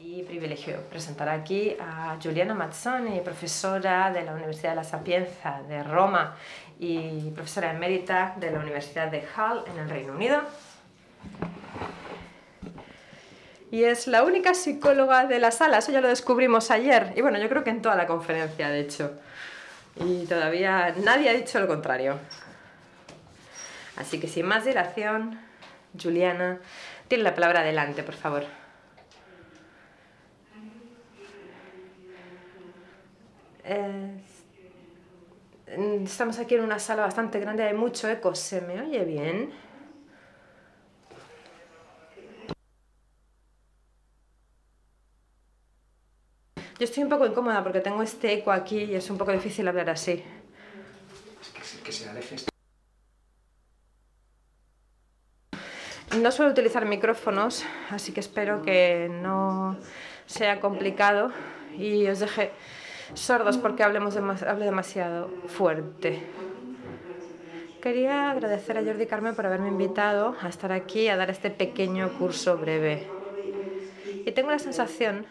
Y privilegio presentar aquí a Giuliana Mazzoni, profesora de la Universidad de la Sapienza de Roma y profesora emérita de la Universidad de Hull en el Reino Unido. Y es la única psicóloga de la sala, eso ya lo descubrimos ayer. Y bueno, yo creo que en toda la conferencia, de hecho. Y todavía nadie ha dicho lo contrario. Así que sin más dilación, Giuliana, tiene la palabra adelante, por favor. Estamos aquí en una sala bastante grande, hay mucho eco. ¿Se me oye bien? Yo estoy un poco incómoda porque tengo este eco aquí y es un poco difícil hablar así. Que se aleje. No suelo utilizar micrófonos, así que espero que no sea complicado y os deje sordos porque hable demasiado fuerte. Quería agradecer a Jordi Carmen por haberme invitado a estar aquí a dar este pequeño curso breve. Y tengo la sensación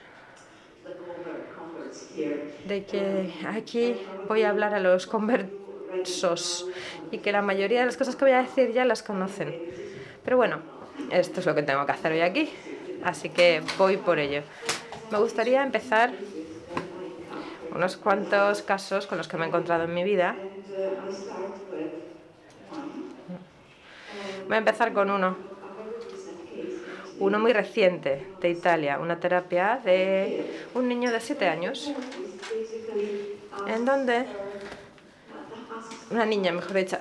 de que aquí voy a hablar a los conversos y que la mayoría de las cosas que voy a decir ya las conocen. Pero bueno, esto es lo que tengo que hacer hoy aquí, así que voy por ello. Me gustaría empezar unos cuantos casos con los que me he encontrado en mi vida. Voy a empezar con uno muy reciente de Italia, una terapia de un niño de 7 años, en donde una niña, mejor dicho,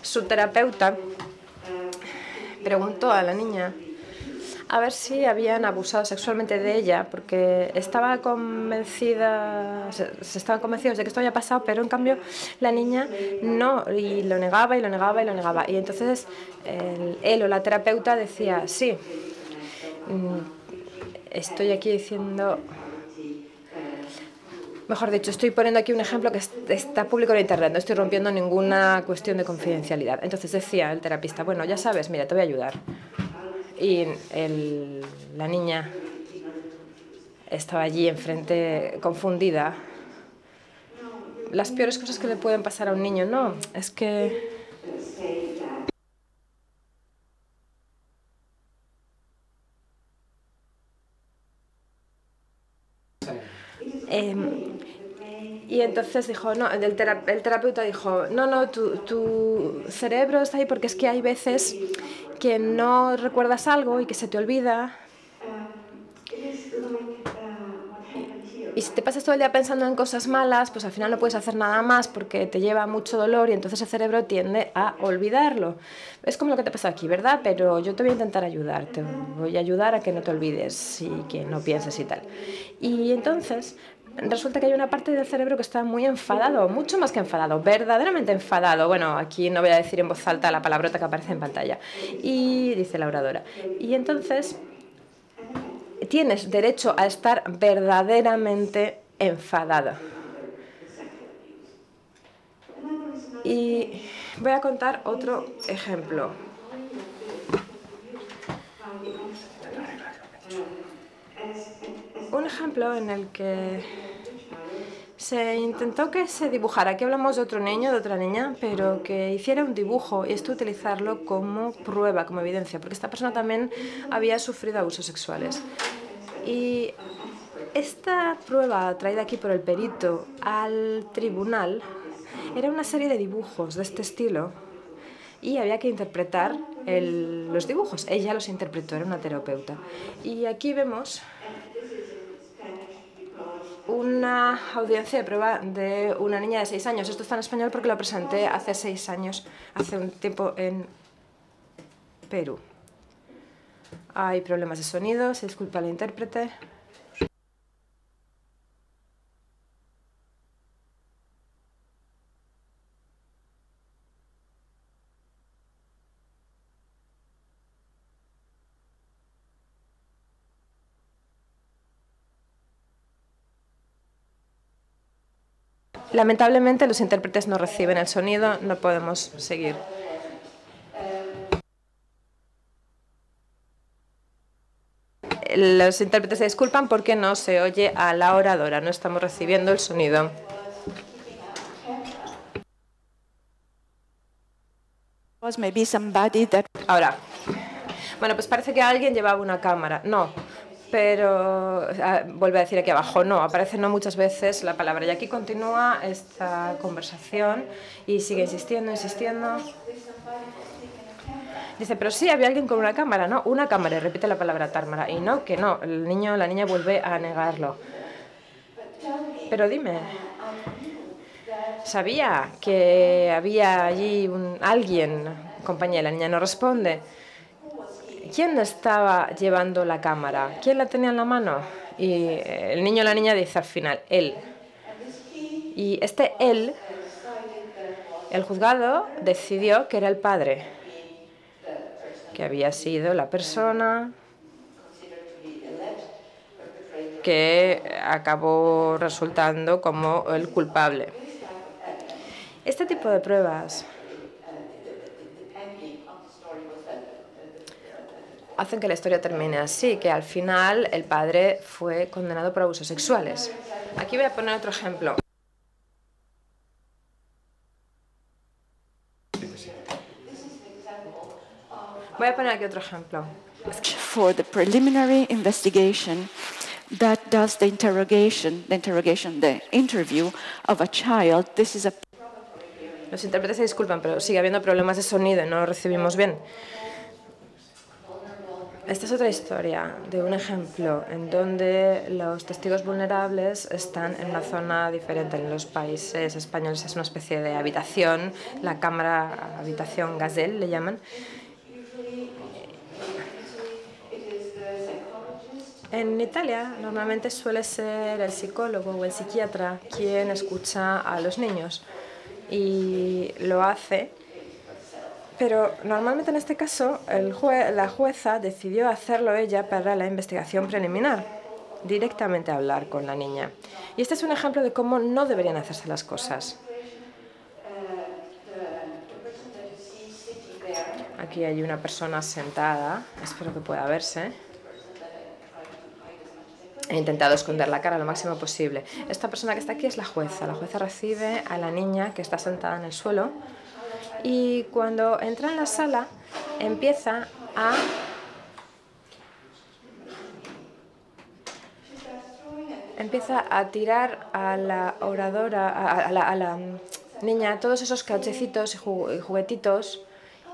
su terapeuta preguntó a la niña a ver si habían abusado sexualmente de ella, porque estaba convencida, se estaban convencidos de que esto había pasado, pero en cambio la niña no, y lo negaba y lo negaba y lo negaba. Y entonces él o la terapeuta decía, sí, estoy aquí diciendo... Mejor dicho, estoy poniendo aquí un ejemplo que está público en internet, no estoy rompiendo ninguna cuestión de confidencialidad. Entonces decía el terapista, bueno, ya sabes, mira, te voy a ayudar. Y la niña estaba allí enfrente, confundida. Las peores cosas que le pueden pasar a un niño, no, es que... Y entonces dijo, no, el terapeuta dijo, no, tu cerebro está ahí porque es que hay veces que no recuerdas algo y que se te olvida. Y si te pasas todo el día pensando en cosas malas, pues al final no puedes hacer nada más porque te lleva mucho dolor y entonces el cerebro tiende a olvidarlo. Es como lo que te pasa aquí, ¿verdad? Pero yo te voy a intentar ayudar, te voy a ayudar a que no te olvides y que no pienses y tal. Y entonces... resulta que hay una parte del cerebro que está muy enfadado, mucho más que enfadado, verdaderamente enfadado. Bueno, aquí no voy a decir en voz alta la palabrota que aparece en pantalla. Y dice la oradora. Y entonces tienes derecho a estar verdaderamente enfadado. Y voy a contar otro ejemplo. Un ejemplo en el que se intentó que se dibujara, aquí hablamos de otro niño, de otra niña, pero que hiciera un dibujo y esto utilizarlo como prueba, como evidencia, porque esta persona también había sufrido abusos sexuales. Y esta prueba traída aquí por el perito al tribunal era una serie de dibujos de este estilo y había que interpretar los dibujos. Ella los interpretó, era una terapeuta. Y aquí vemos una audiencia de prueba de una niña de 6 años. Esto está en español porque lo presenté hace 6 años, hace un tiempo en Perú. Hay problemas de sonido, se disculpa al intérprete. Lamentablemente los intérpretes no reciben el sonido, no podemos seguir. Los intérpretes se disculpan porque no se oye a la oradora, no estamos recibiendo el sonido. Ahora, bueno, pues parece que alguien llevaba una cámara. No, pero vuelve a decir aquí abajo, no, aparece no muchas veces la palabra. Y aquí continúa esta conversación y sigue insistiendo, insistiendo. Dice, pero sí, había alguien con una cámara, ¿no? Una cámara, y repite la palabra tármara. Y no, que no, el niño, la niña vuelve a negarlo. Pero dime, sabía que había allí alguien, compañía, la niña no responde. ¿Quién estaba llevando la cámara? ¿Quién la tenía en la mano? Y el niño o la niña dice al final, él. Y este él, el juzgado decidió que era el padre, que había sido la persona que acabó resultando como el culpable. Este tipo de pruebas hacen que la historia termine así, que al final el padre fue condenado por abusos sexuales. Aquí voy a poner otro ejemplo. Voy a poner aquí otro ejemplo. For the preliminary investigation that does the interview of a child, this is a... Los intérpretes se disculpan, pero sigue habiendo problemas de sonido y no lo recibimos bien. Esta es otra historia de un ejemplo en donde los testigos vulnerables están en una zona diferente. En los países españoles es una especie de habitación, la cámara habitación Gazelle le llaman. En Italia normalmente suele ser el psicólogo o el psiquiatra quien escucha a los niños y lo hace. Pero normalmente en este caso la jueza decidió hacerlo ella para la investigación preliminar, directamente hablar con la niña. Y este es un ejemplo de cómo no deberían hacerse las cosas. Aquí hay una persona sentada, espero que pueda verse. He intentado esconder la cara lo máximo posible. Esta persona que está aquí es la jueza. La jueza recibe a la niña que está sentada en el suelo. Y cuando entra en la sala, empieza a tirar a la oradora, a la niña, todos esos cauchecitos y juguetitos.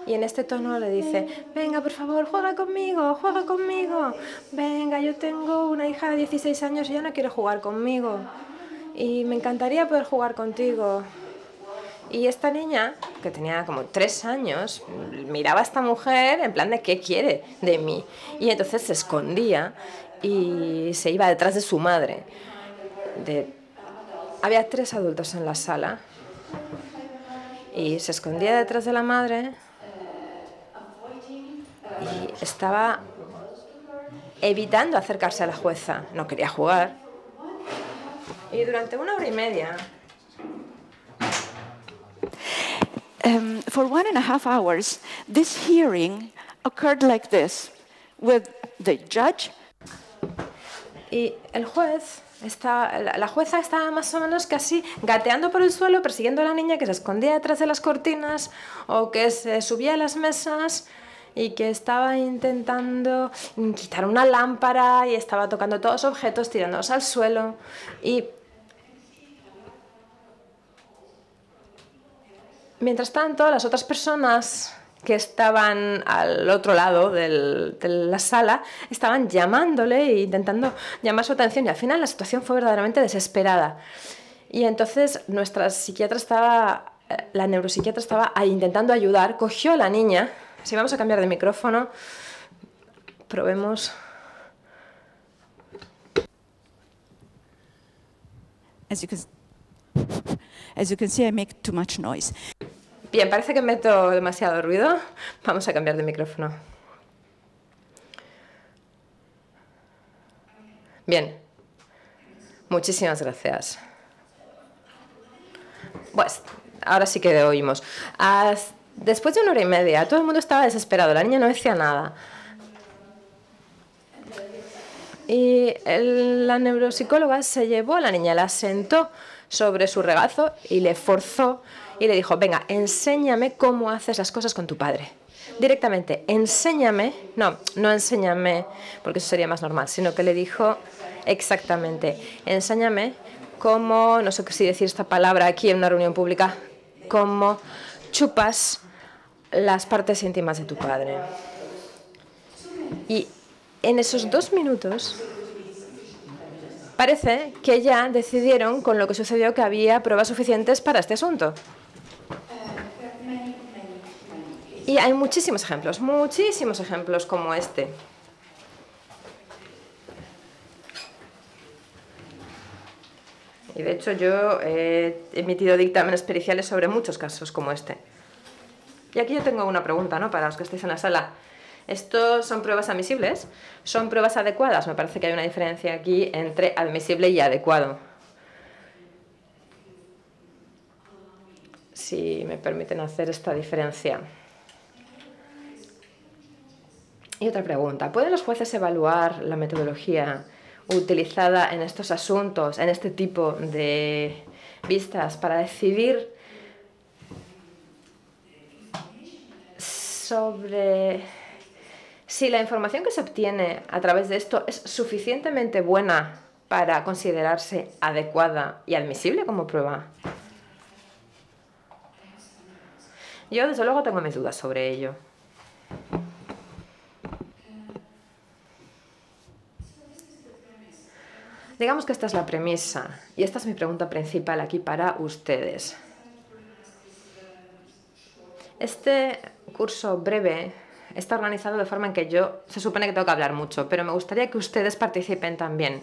Y en este tono le dice, venga, por favor, juega conmigo, venga, yo tengo una hija de 16 años y ya no quiere jugar conmigo. Y me encantaría poder jugar contigo. Y esta niña, que tenía como 3 años, miraba a esta mujer en plan de ¿qué quiere de mí? Y entonces se escondía y se iba detrás de su madre. Había 3 adultos en la sala y se escondía detrás de la madre y estaba evitando acercarse a la jueza. No quería jugar. Y durante 1 hora y media... For 1.5 hours, this hearing occurred like this, with the judge. Y el juez, la jueza estaba más o menos casi gateando por el suelo, persiguiendo a la niña que se escondía detrás de las cortinas o que se subía a las mesas y que estaba intentando quitar una lámpara y estaba tocando todos los objetos, tirándolos al suelo. Y mientras tanto, las otras personas que estaban al otro lado de la sala estaban llamándole e intentando llamar su atención y al final la situación fue verdaderamente desesperada. Y entonces nuestra psiquiatra la neuropsiquiatra estaba ahí intentando ayudar, cogió a la niña. Si vamos a cambiar de micrófono, probemos. As you can see, I make too much noise. Bien, parece que meto demasiado ruido. Vamos a cambiar de micrófono. Bien. Muchísimas gracias. Pues, ahora sí que oímos. Después de 1 hora y media, todo el mundo estaba desesperado. La niña no decía nada. Y la neuropsicóloga se llevó a la niña, la sentó sobre su regazo y le forzó y le dijo, venga, enséñame cómo haces las cosas con tu padre. Directamente, enséñame, no enséñame, porque eso sería más normal, sino que le dijo exactamente, enséñame cómo, no sé si decir esta palabra aquí en una reunión pública, cómo chupas las partes íntimas de tu padre. Y en esos 2 minutos parece que ya decidieron con lo que sucedió que había pruebas suficientes para este asunto. Y hay muchísimos ejemplos como este. Y de hecho yo he emitido dictámenes periciales sobre muchos casos como este. Y aquí yo tengo una pregunta, ¿no?, para los que estáis en la sala. ¿Estos son pruebas admisibles? ¿Son pruebas adecuadas? Me parece que hay una diferencia aquí entre admisible y adecuado. Si me permiten hacer esta diferencia. Y otra pregunta. ¿Pueden los jueces evaluar la metodología utilizada en estos asuntos, en este tipo de vistas, para decidir sobre si la información que se obtiene a través de esto es suficientemente buena para considerarse adecuada y admisible como prueba? Yo, desde luego, tengo mis dudas sobre ello. Digamos que esta es la premisa, y esta es mi pregunta principal aquí para ustedes. Este curso breve está organizado de forma en que yo se supone que tengo que hablar mucho, pero me gustaría que ustedes participen también.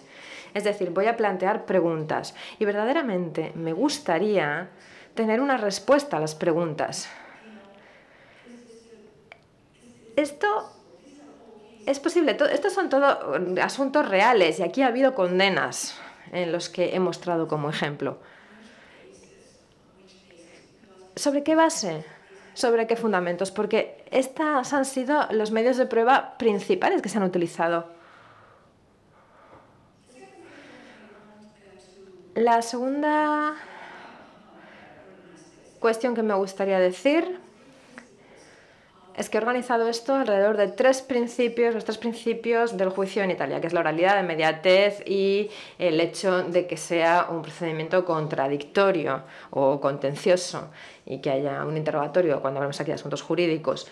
Es decir, voy a plantear preguntas, y verdaderamente me gustaría tener una respuesta a las preguntas. Esto es posible. Estos son todo asuntos reales y aquí ha habido condenas en los que he mostrado como ejemplo. ¿Sobre qué base? ¿Sobre qué fundamentos? Porque estos han sido los medios de prueba principales que se han utilizado. La segunda cuestión que me gustaría decir es que he organizado esto alrededor de los tres principios del juicio en Italia, que es la oralidad, la inmediatez y el hecho de que sea un procedimiento contradictorio o contencioso y que haya un interrogatorio cuando hablamos aquí de asuntos jurídicos.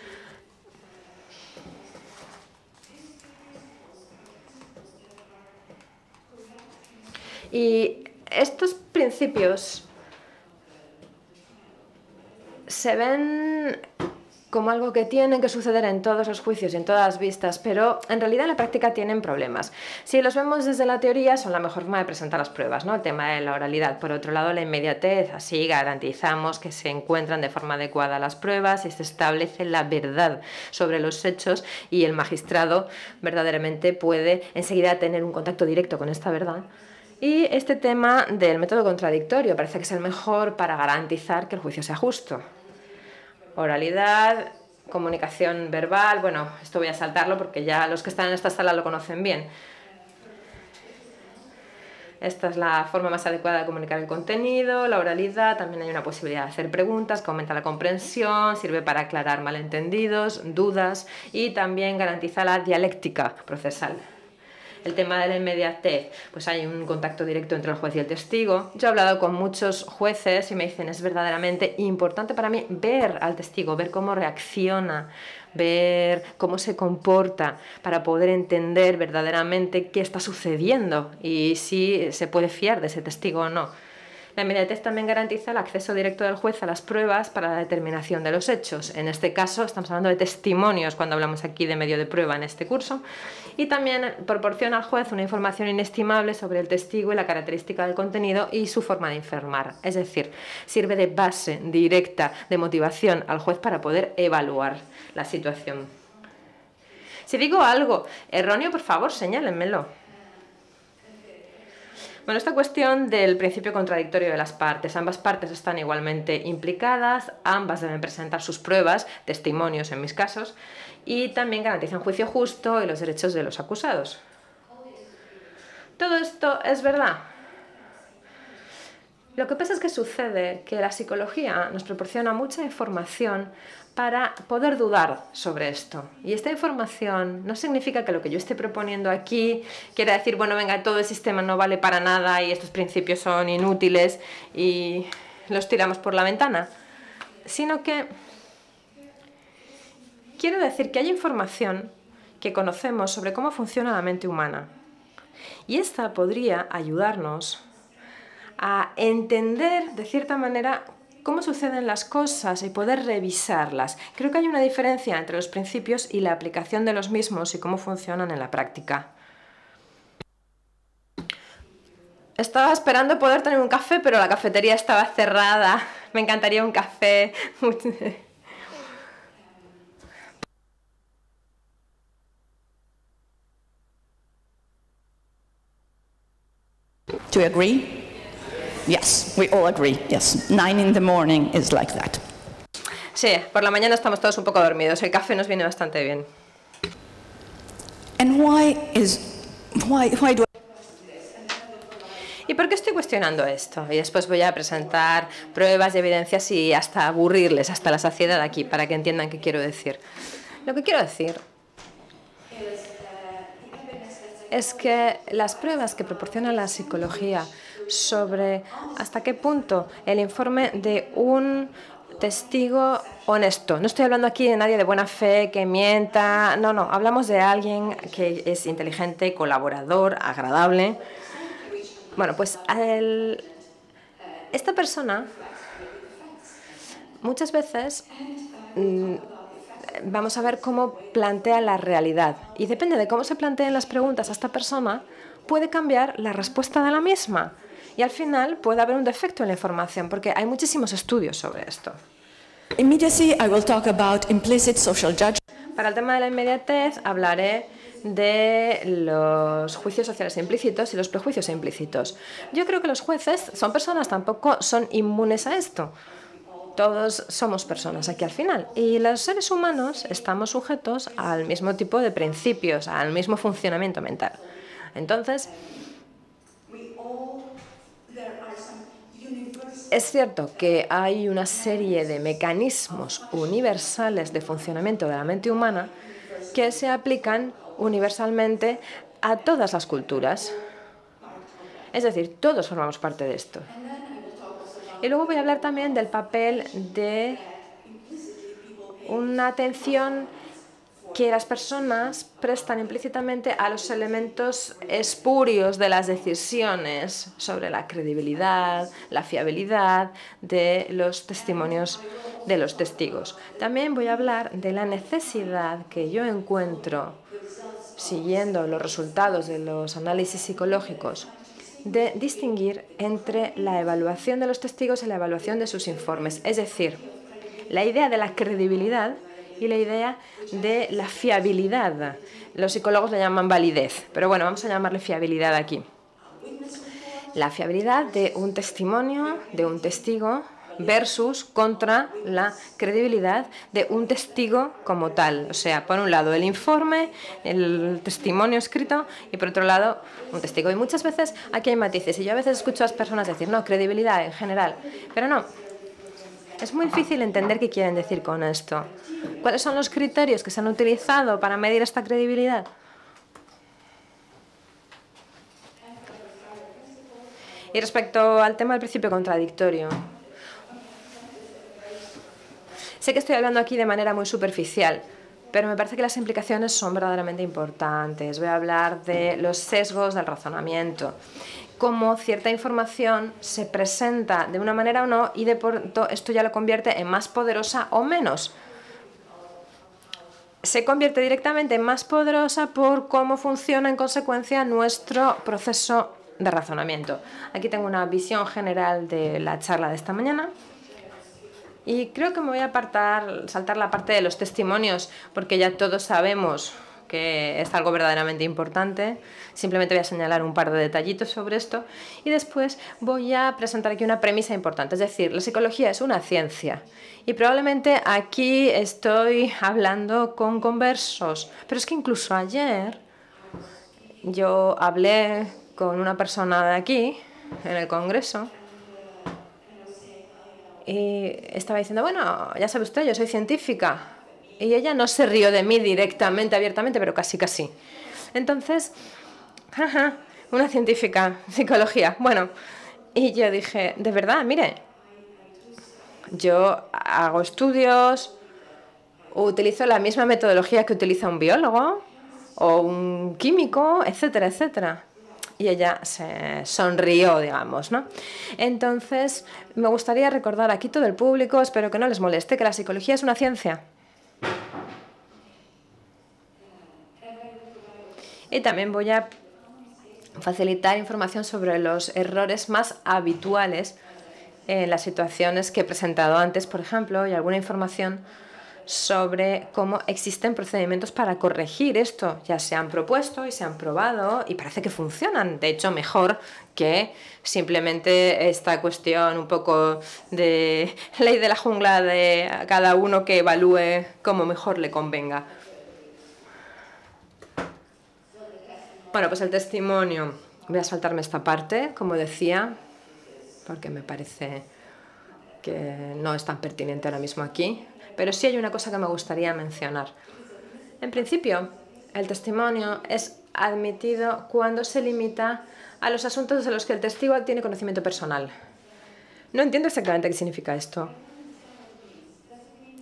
Y estos principios se ven como algo que tiene que suceder en todos los juicios y en todas las vistas, pero en realidad en la práctica tienen problemas. Si los vemos desde la teoría, son la mejor forma de presentar las pruebas, ¿no? El tema de la oralidad. Por otro lado, la inmediatez, así garantizamos que se encuentran de forma adecuada las pruebas y se establece la verdad sobre los hechos y el magistrado verdaderamente puede enseguida tener un contacto directo con esta verdad. Y este tema del método contradictorio parece que es el mejor para garantizar que el juicio sea justo. Oralidad, comunicación verbal, bueno, esto voy a saltarlo porque ya los que están en esta sala lo conocen bien. Esta es la forma más adecuada de comunicar el contenido, la oralidad, también hay una posibilidad de hacer preguntas que aumenta la comprensión, sirve para aclarar malentendidos, dudas y también garantiza la dialéctica procesal. El tema de la inmediatez, pues hay un contacto directo entre el juez y el testigo. Yo he hablado con muchos jueces y me dicen es verdaderamente importante para mí ver al testigo, ver cómo reacciona, ver cómo se comporta para poder entender verdaderamente qué está sucediendo y si se puede fiar de ese testigo o no. La inmediatez también garantiza el acceso directo del juez a las pruebas para la determinación de los hechos. En este caso estamos hablando de testimonios cuando hablamos aquí de medio de prueba en este curso. Y también proporciona al juez una información inestimable sobre el testigo y la característica del contenido y su forma de informar. Es decir, sirve de base directa de motivación al juez para poder evaluar la situación. Si digo algo erróneo, por favor, señálenmelo. Bueno, esta cuestión del principio contradictorio de las partes. Ambas partes están igualmente implicadas, ambas deben presentar sus pruebas, testimonios en mis casos, y también garantizan juicio justo y los derechos de los acusados. Todo esto es verdad. Lo que pasa es que sucede que la psicología nos proporciona mucha información para poder dudar sobre esto. Y esta información no significa que lo que yo esté proponiendo aquí quiera decir, bueno, venga, todo el sistema no vale para nada y estos principios son inútiles y los tiramos por la ventana, sino que quiero decir que hay información que conocemos sobre cómo funciona la mente humana. Y esta podría ayudarnos a entender, de cierta manera, cómo suceden las cosas y poder revisarlas. Creo que hay una diferencia entre los principios y la aplicación de los mismos y cómo funcionan en la práctica. Estaba esperando poder tener un café, pero la cafetería estaba cerrada. Me encantaría un café. Do you agree? Yes, we all agree. Yes, 9 in the morning is like that. Sí, por la mañana estamos todos un poco dormidos. El café nos viene bastante bien. And why do ¿Y por qué estoy cuestionando esto? Y después voy a presentar pruebas y evidencias y hasta aburrirles hasta la saciedad aquí para que entiendan qué quiero decir. Lo que quiero decir es que las pruebas que proporciona la psicología sobre hasta qué punto el informe de un testigo honesto. No estoy hablando aquí de nadie de buena fe que mienta, no, hablamos de alguien que es inteligente, colaborador, agradable. Bueno, pues esta persona muchas veces vamos a ver cómo plantea la realidad y depende de cómo se planteen las preguntas a esta persona puede cambiar la respuesta de la misma. Y al final puede haber un defecto en la información, porque hay muchísimos estudios sobre esto. Immediacy, I will talk about implicit social judgment. Para el tema de la inmediatez hablaré de los juicios sociales implícitos y los prejuicios implícitos. Yo creo que los jueces son personas, tampoco son inmunes a esto. Todos somos personas aquí al final. Y los seres humanos estamos sujetos al mismo tipo de principios, al mismo funcionamiento mental. Entonces, es cierto que hay una serie de mecanismos universales de funcionamiento de la mente humana que se aplican universalmente a todas las culturas. Es decir, todos formamos parte de esto. Y luego voy a hablar también del papel de una atención que las personas prestan implícitamente a los elementos espurios de las decisiones sobre la credibilidad, la fiabilidad de los testimonios de los testigos. También voy a hablar de la necesidad que yo encuentro, siguiendo los resultados de los análisis psicológicos, de distinguir entre la evaluación de los testigos y la evaluación de sus informes. Es decir, la idea de la credibilidad y la idea de la fiabilidad. Los psicólogos le llaman validez, pero bueno, vamos a llamarle fiabilidad aquí. La fiabilidad de un testimonio, de un testigo, versus contra la credibilidad de un testigo como tal. O sea, por un lado el informe, el testimonio escrito y por otro lado un testigo. Y muchas veces aquí hay matices y yo a veces escucho a las personas decir, no, credibilidad en general, pero no. Es muy difícil entender qué quieren decir con esto. ¿Cuáles son los criterios que se han utilizado para medir esta credibilidad? Y respecto al tema del principio contradictorio, sé que estoy hablando aquí de manera muy superficial, pero me parece que las implicaciones son verdaderamente importantes. Voy a hablar de los sesgos del razonamiento, cómo cierta información se presenta de una manera o no y de pronto esto ya lo convierte en más poderosa o menos. Se convierte directamente en más poderosa por cómo funciona en consecuencia nuestro proceso de razonamiento. Aquí tengo una visión general de la charla de esta mañana. Y creo que me voy a saltar la parte de los testimonios, porque ya todos sabemos que es algo verdaderamente importante. Simplemente voy a señalar un par de detallitos sobre esto y después voy a presentar aquí una premisa importante. Es decir, la psicología es una ciencia y probablemente aquí estoy hablando con conversos, pero es que incluso ayer yo hablé con una persona de aquí, en el Congreso, y estaba diciendo, bueno, ya sabe usted, yo soy científica. Y ella no se rió de mí directamente, abiertamente, pero casi, casi. Entonces, jaja, una científica, psicología. Bueno, y yo dije, de verdad, mire, yo hago estudios, utilizo la misma metodología que utiliza un biólogo o un químico, etcétera, etcétera. Y ella se sonrió, digamos, ¿no? Entonces, me gustaría recordar aquí todo el público, espero que no les moleste, que la psicología es una ciencia. Y también voy a facilitar información sobre los errores más habituales en las situaciones que he presentado antes, por ejemplo, y alguna información sobre cómo existen procedimientos para corregir esto. Ya se han propuesto y se han probado y parece que funcionan. De hecho, mejor que simplemente esta cuestión un poco de ley de la jungla de cada uno que evalúe cómo mejor le convenga. Bueno, pues el testimonio. Voy a saltarme esta parte, como decía, porque me parece que no es tan pertinente ahora mismo aquí. Pero sí hay una cosa que me gustaría mencionar. En principio, el testimonio es admitido cuando se limita a los asuntos de los que el testigo tiene conocimiento personal. No entiendo exactamente qué significa esto.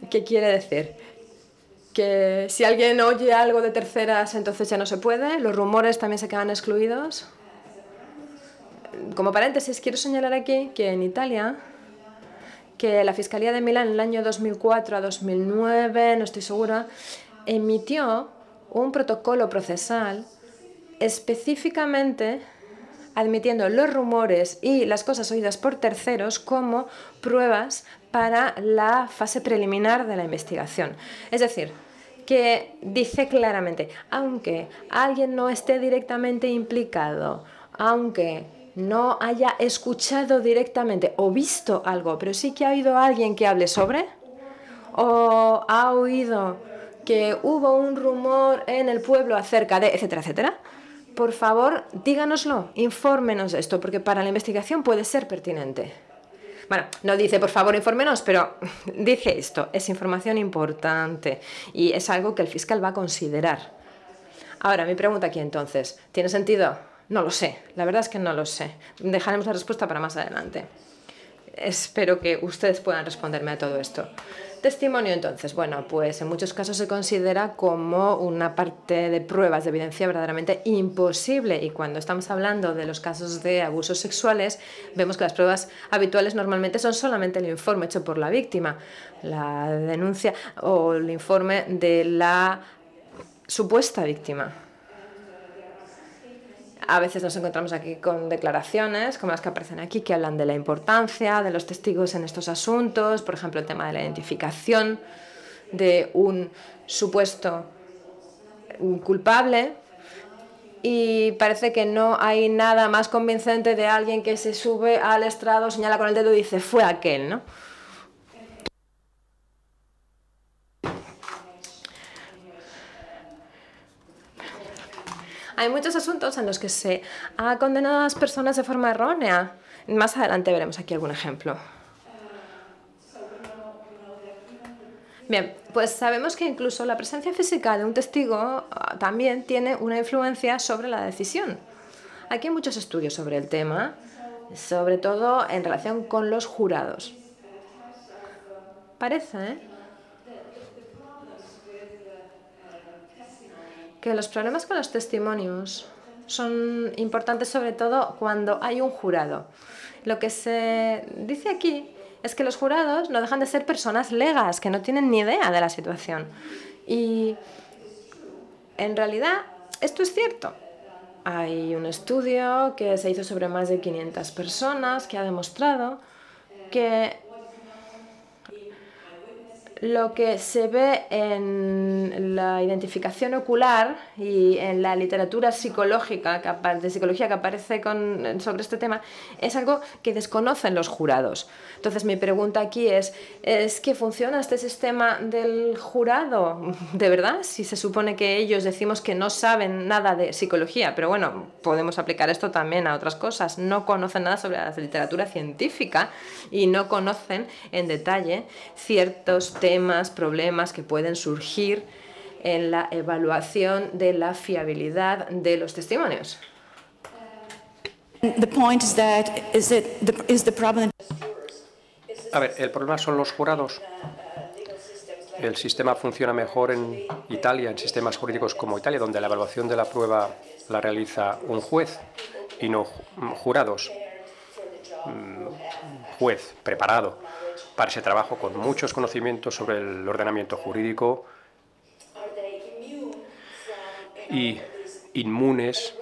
¿Qué quiere decir? Que si alguien oye algo de terceras, entonces ya no se puede. Los rumores también se quedan excluidos. Como paréntesis, quiero señalar aquí que en Italia, que la Fiscalía de Milán en el año 2004 a 2009, no estoy segura, emitió un protocolo procesal específicamente admitiendo los rumores y las cosas oídas por terceros como pruebas para la fase preliminar de la investigación. Es decir, que dice claramente, aunque alguien no esté directamente implicado, aunque no haya escuchado directamente o visto algo, pero sí que ha oído a alguien que hable sobre, o ha oído que hubo un rumor en el pueblo acerca de, etcétera, etcétera, por favor, díganoslo, infórmenos de esto, porque para la investigación puede ser pertinente. Bueno, no dice, por favor, infórmenos, pero dice esto, es información importante y es algo que el fiscal va a considerar. Ahora, mi pregunta aquí entonces, ¿tiene sentido? No lo sé, la verdad es que no lo sé. Dejaremos la respuesta para más adelante. Espero que ustedes puedan responderme a todo esto. Testimonio, entonces. Bueno, pues en muchos casos se considera como una parte de pruebas de evidencia verdaderamente imposible. Y cuando estamos hablando de los casos de abusos sexuales, vemos que las pruebas habituales normalmente son solamente el informe hecho por la víctima, la denuncia o el informe de la supuesta víctima. A veces nos encontramos aquí con declaraciones, como las que aparecen aquí, que hablan de la importancia de los testigos en estos asuntos, por ejemplo, el tema de la identificación de un supuesto culpable. Y parece que no hay nada más convincente de alguien que se sube al estrado, señala con el dedo y dice, fue aquel, ¿no? Hay muchos asuntos en los que se ha condenado a las personas de forma errónea. Más adelante veremos aquí algún ejemplo. Bien, pues sabemos que incluso la presencia física de un testigo también tiene una influencia sobre la decisión. Aquí hay muchos estudios sobre el tema, sobre todo en relación con los jurados. Parece que los problemas con los testimonios son importantes sobre todo cuando hay un jurado. Lo que se dice aquí es que los jurados no dejan de ser personas legas, que no tienen ni idea de la situación. Y en realidad esto es cierto. Hay un estudio que se hizo sobre más de 500 personas que ha demostrado que lo que se ve en la identificación ocular y en la literatura psicológica de psicología que aparece sobre este tema es algo que desconocen los jurados. Entonces mi pregunta aquí ¿es que funciona este sistema del jurado? ¿De verdad? Si se supone que ellos decimos que no saben nada de psicología, pero bueno, podemos aplicar esto también a otras cosas. No conocen nada sobre la literatura científica y no conocen en detalle ciertos temas, problemas que pueden surgir en la evaluación de la fiabilidad de los testimonios. The point is that is the problem. A ver, el problema son los jurados. El sistema funciona mejor en Italia, en sistemas jurídicos como Italia, donde la evaluación de la prueba la realiza un juez y no jurados. Juez preparado para ese trabajo con muchos conocimientos sobre el ordenamiento jurídico y inmunes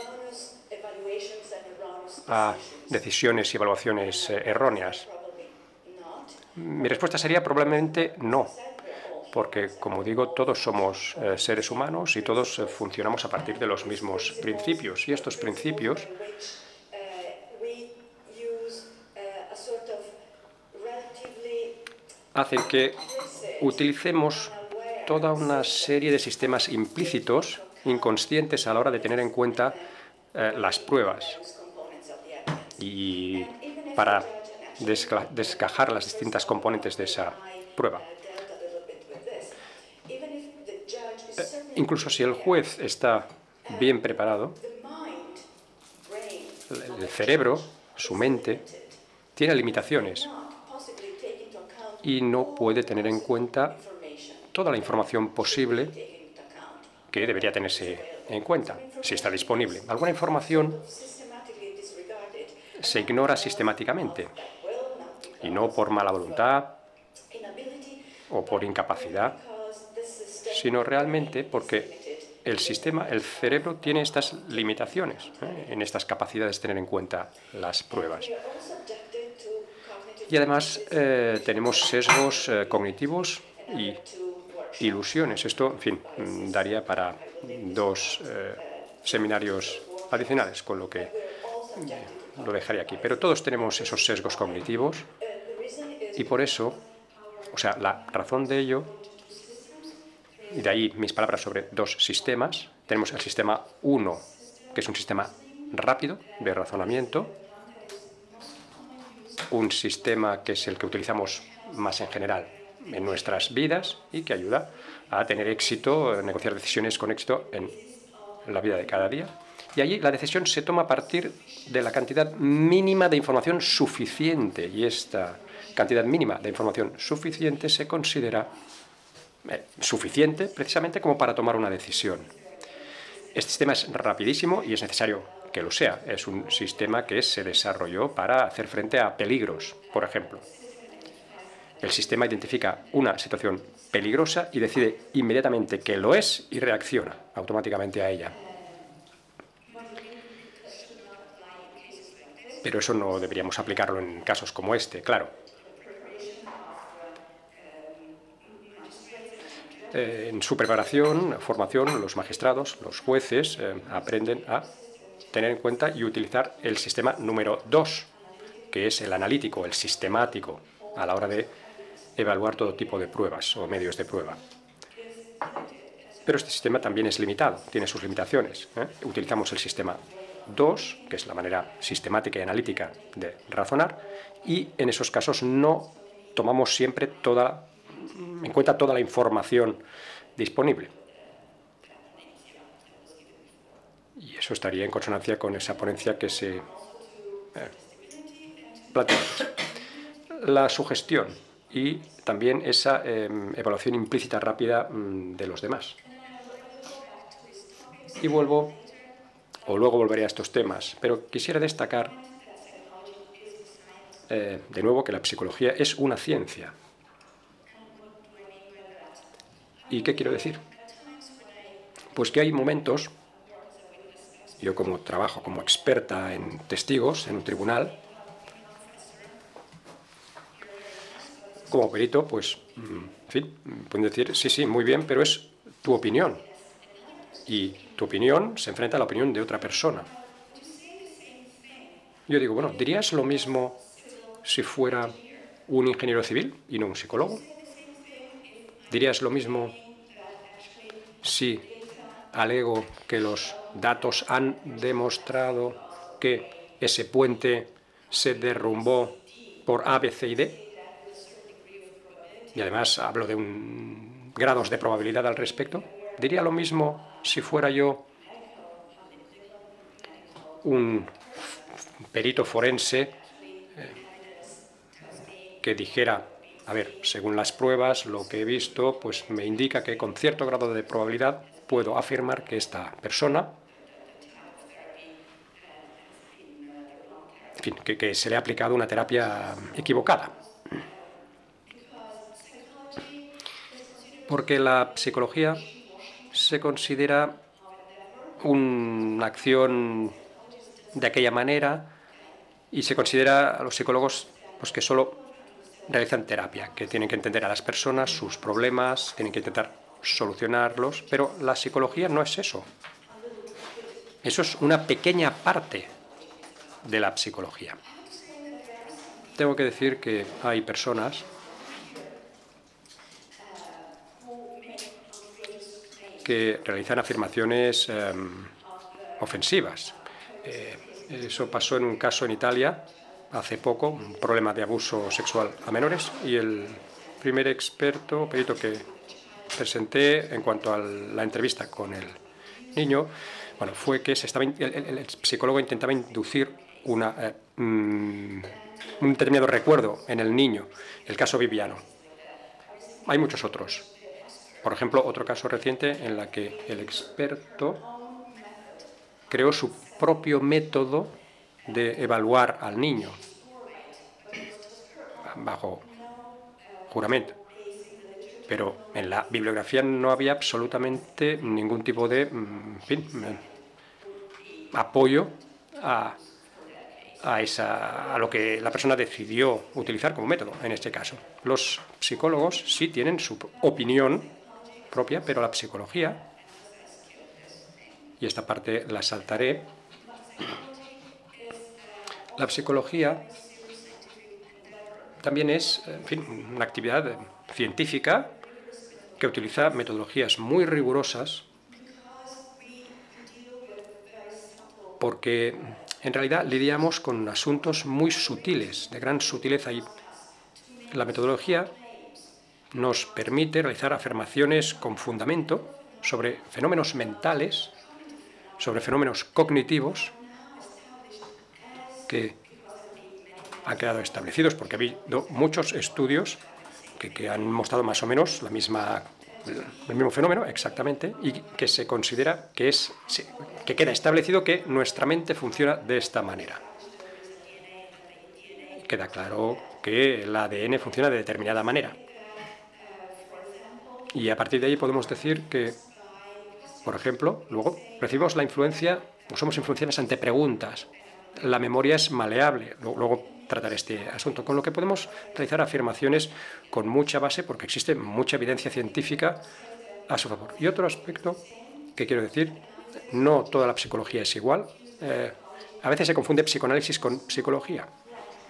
a decisiones y evaluaciones erróneas. Mi respuesta sería probablemente no, porque, como digo, todos somos seres humanos y todos funcionamos a partir de los mismos principios. Y estos principios hacen que utilicemos toda una serie de sistemas implícitos, inconscientes a la hora de tener en cuenta las pruebas y para desgajar las distintas componentes de esa prueba. Incluso si el juez está bien preparado, el cerebro, su mente, tiene limitaciones y no puede tener en cuenta toda la información posible que debería tenerse en cuenta, si está disponible. Alguna información se ignora sistemáticamente, y no por mala voluntad o por incapacidad, sino realmente porque el cerebro tiene estas limitaciones en estas capacidades de tener en cuenta las pruebas. Y además tenemos sesgos cognitivos y ilusiones. Esto, en fin, daría para 2 seminarios adicionales, con lo que lo dejaré aquí. Pero todos tenemos esos sesgos cognitivos y por eso, o sea, la razón de ello, y de ahí mis palabras sobre 2 sistemas. Tenemos el sistema 1, que es un sistema rápido de razonamiento, un sistema que es el que utilizamos más en general en nuestras vidas y que ayuda a tener éxito, a negociar decisiones con éxito en la vida de cada día. Y allí la decisión se toma a partir de la cantidad mínima de información suficiente, y esta cantidad mínima de información suficiente se considera suficiente precisamente como para tomar una decisión. Este sistema es rapidísimo y es necesario que lo sea. Es un sistema que se desarrolló para hacer frente a peligros, por ejemplo. El sistema identifica una situación peligrosa y decide inmediatamente que lo es y reacciona automáticamente a ella. Pero eso no deberíamos aplicarlo en casos como este, claro. En su preparación, formación, los magistrados, los jueces aprenden a tener en cuenta y utilizar el sistema número 2, que es el analítico, el sistemático, a la hora de evaluar todo tipo de pruebas o medios de prueba. Pero este sistema también es limitado, tiene sus limitaciones. Utilizamos el sistema 2, que es la manera sistemática y analítica de razonar, y en esos casos no tomamos siempre en cuenta toda la información disponible. Y eso estaría en consonancia con esa ponencia que se plantea. La sugestión y también esa evaluación implícita rápida de los demás. Y luego volveré a estos temas, pero quisiera destacar de nuevo que la psicología es una ciencia. ¿Y qué quiero decir? Pues que hay momentos, yo como trabajo como experta en testigos en un tribunal, como perito, pues, en fin, pueden decir, sí, sí, muy bien, pero es tu opinión. Y tu opinión se enfrenta a la opinión de otra persona. Yo digo, bueno, ¿dirías lo mismo si fuera un ingeniero civil y no un psicólogo? ¿Dirías lo mismo si alego que los datos han demostrado que ese puente se derrumbó por A, B, C y D? Y además hablo de grados de probabilidad al respecto. ¿Diría lo mismo si fuera yo un perito forense que dijera, a ver, según las pruebas, lo que he visto, pues me indica que con cierto grado de probabilidad puedo afirmar que esta persona, en fin, que se le ha aplicado una terapia equivocada? Porque la psicología se considera una acción de aquella manera y se considera a los psicólogos pues, que solo realizan terapia, que tienen que entender a las personas, sus problemas, tienen que intentar solucionarlos, pero la psicología no es eso. Eso es una pequeña parte de la psicología. Tengo que decir que hay personas que realizan afirmaciones ofensivas. Eso pasó en un caso en Italia hace poco, un problema de abuso sexual a menores, y el primer experto, perito que presenté en cuanto a la entrevista con el niño, bueno, fue que el psicólogo intentaba inducir un determinado recuerdo en el niño, el caso Viviano. Hay muchos otros. Por ejemplo, otro caso reciente en la que el experto creó su propio método de evaluar al niño bajo juramento. Pero en la bibliografía no había absolutamente ningún tipo de apoyo a lo que la persona decidió utilizar como método en este caso. Los psicólogos sí tienen su opinión propia, pero la psicología, y esta parte la saltaré, la psicología también es, en fin, una actividad científica que utiliza metodologías muy rigurosas porque en realidad lidiamos con asuntos muy sutiles, de gran sutileza, y la metodología nos permite realizar afirmaciones con fundamento sobre fenómenos mentales, sobre fenómenos cognitivos que han quedado establecidos, porque ha habido muchos estudios que han mostrado más o menos el mismo fenómeno exactamente, y que se considera que queda establecido que nuestra mente funciona de esta manera. Queda claro que el ADN funciona de determinada manera. Y a partir de ahí podemos decir que, por ejemplo, luego recibimos la influencia, o somos influenciables ante preguntas. La memoria es maleable. Luego trataré este asunto, con lo que podemos realizar afirmaciones con mucha base, porque existe mucha evidencia científica a su favor. Y otro aspecto que quiero decir, no toda la psicología es igual. A veces se confunde psicoanálisis con psicología.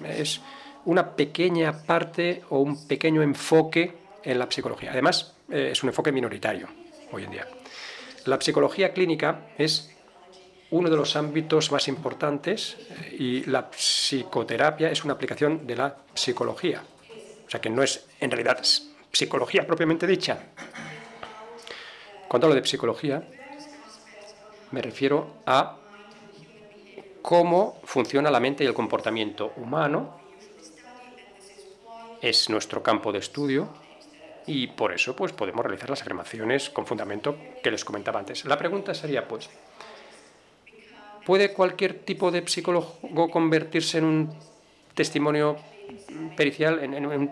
Es una pequeña parte o un pequeño enfoque en la psicología. Además, es un enfoque minoritario hoy en día. La psicología clínica es uno de los ámbitos más importantes y la psicoterapia es una aplicación de la psicología. O sea que no es en realidad psicología propiamente dicha. Cuando hablo de psicología, me refiero a cómo funciona la mente y el comportamiento humano. Es nuestro campo de estudio y por eso pues, podemos realizar las afirmaciones con fundamento que les comentaba antes. La pregunta sería, pues, ¿puede cualquier tipo de psicólogo convertirse en un testimonio pericial en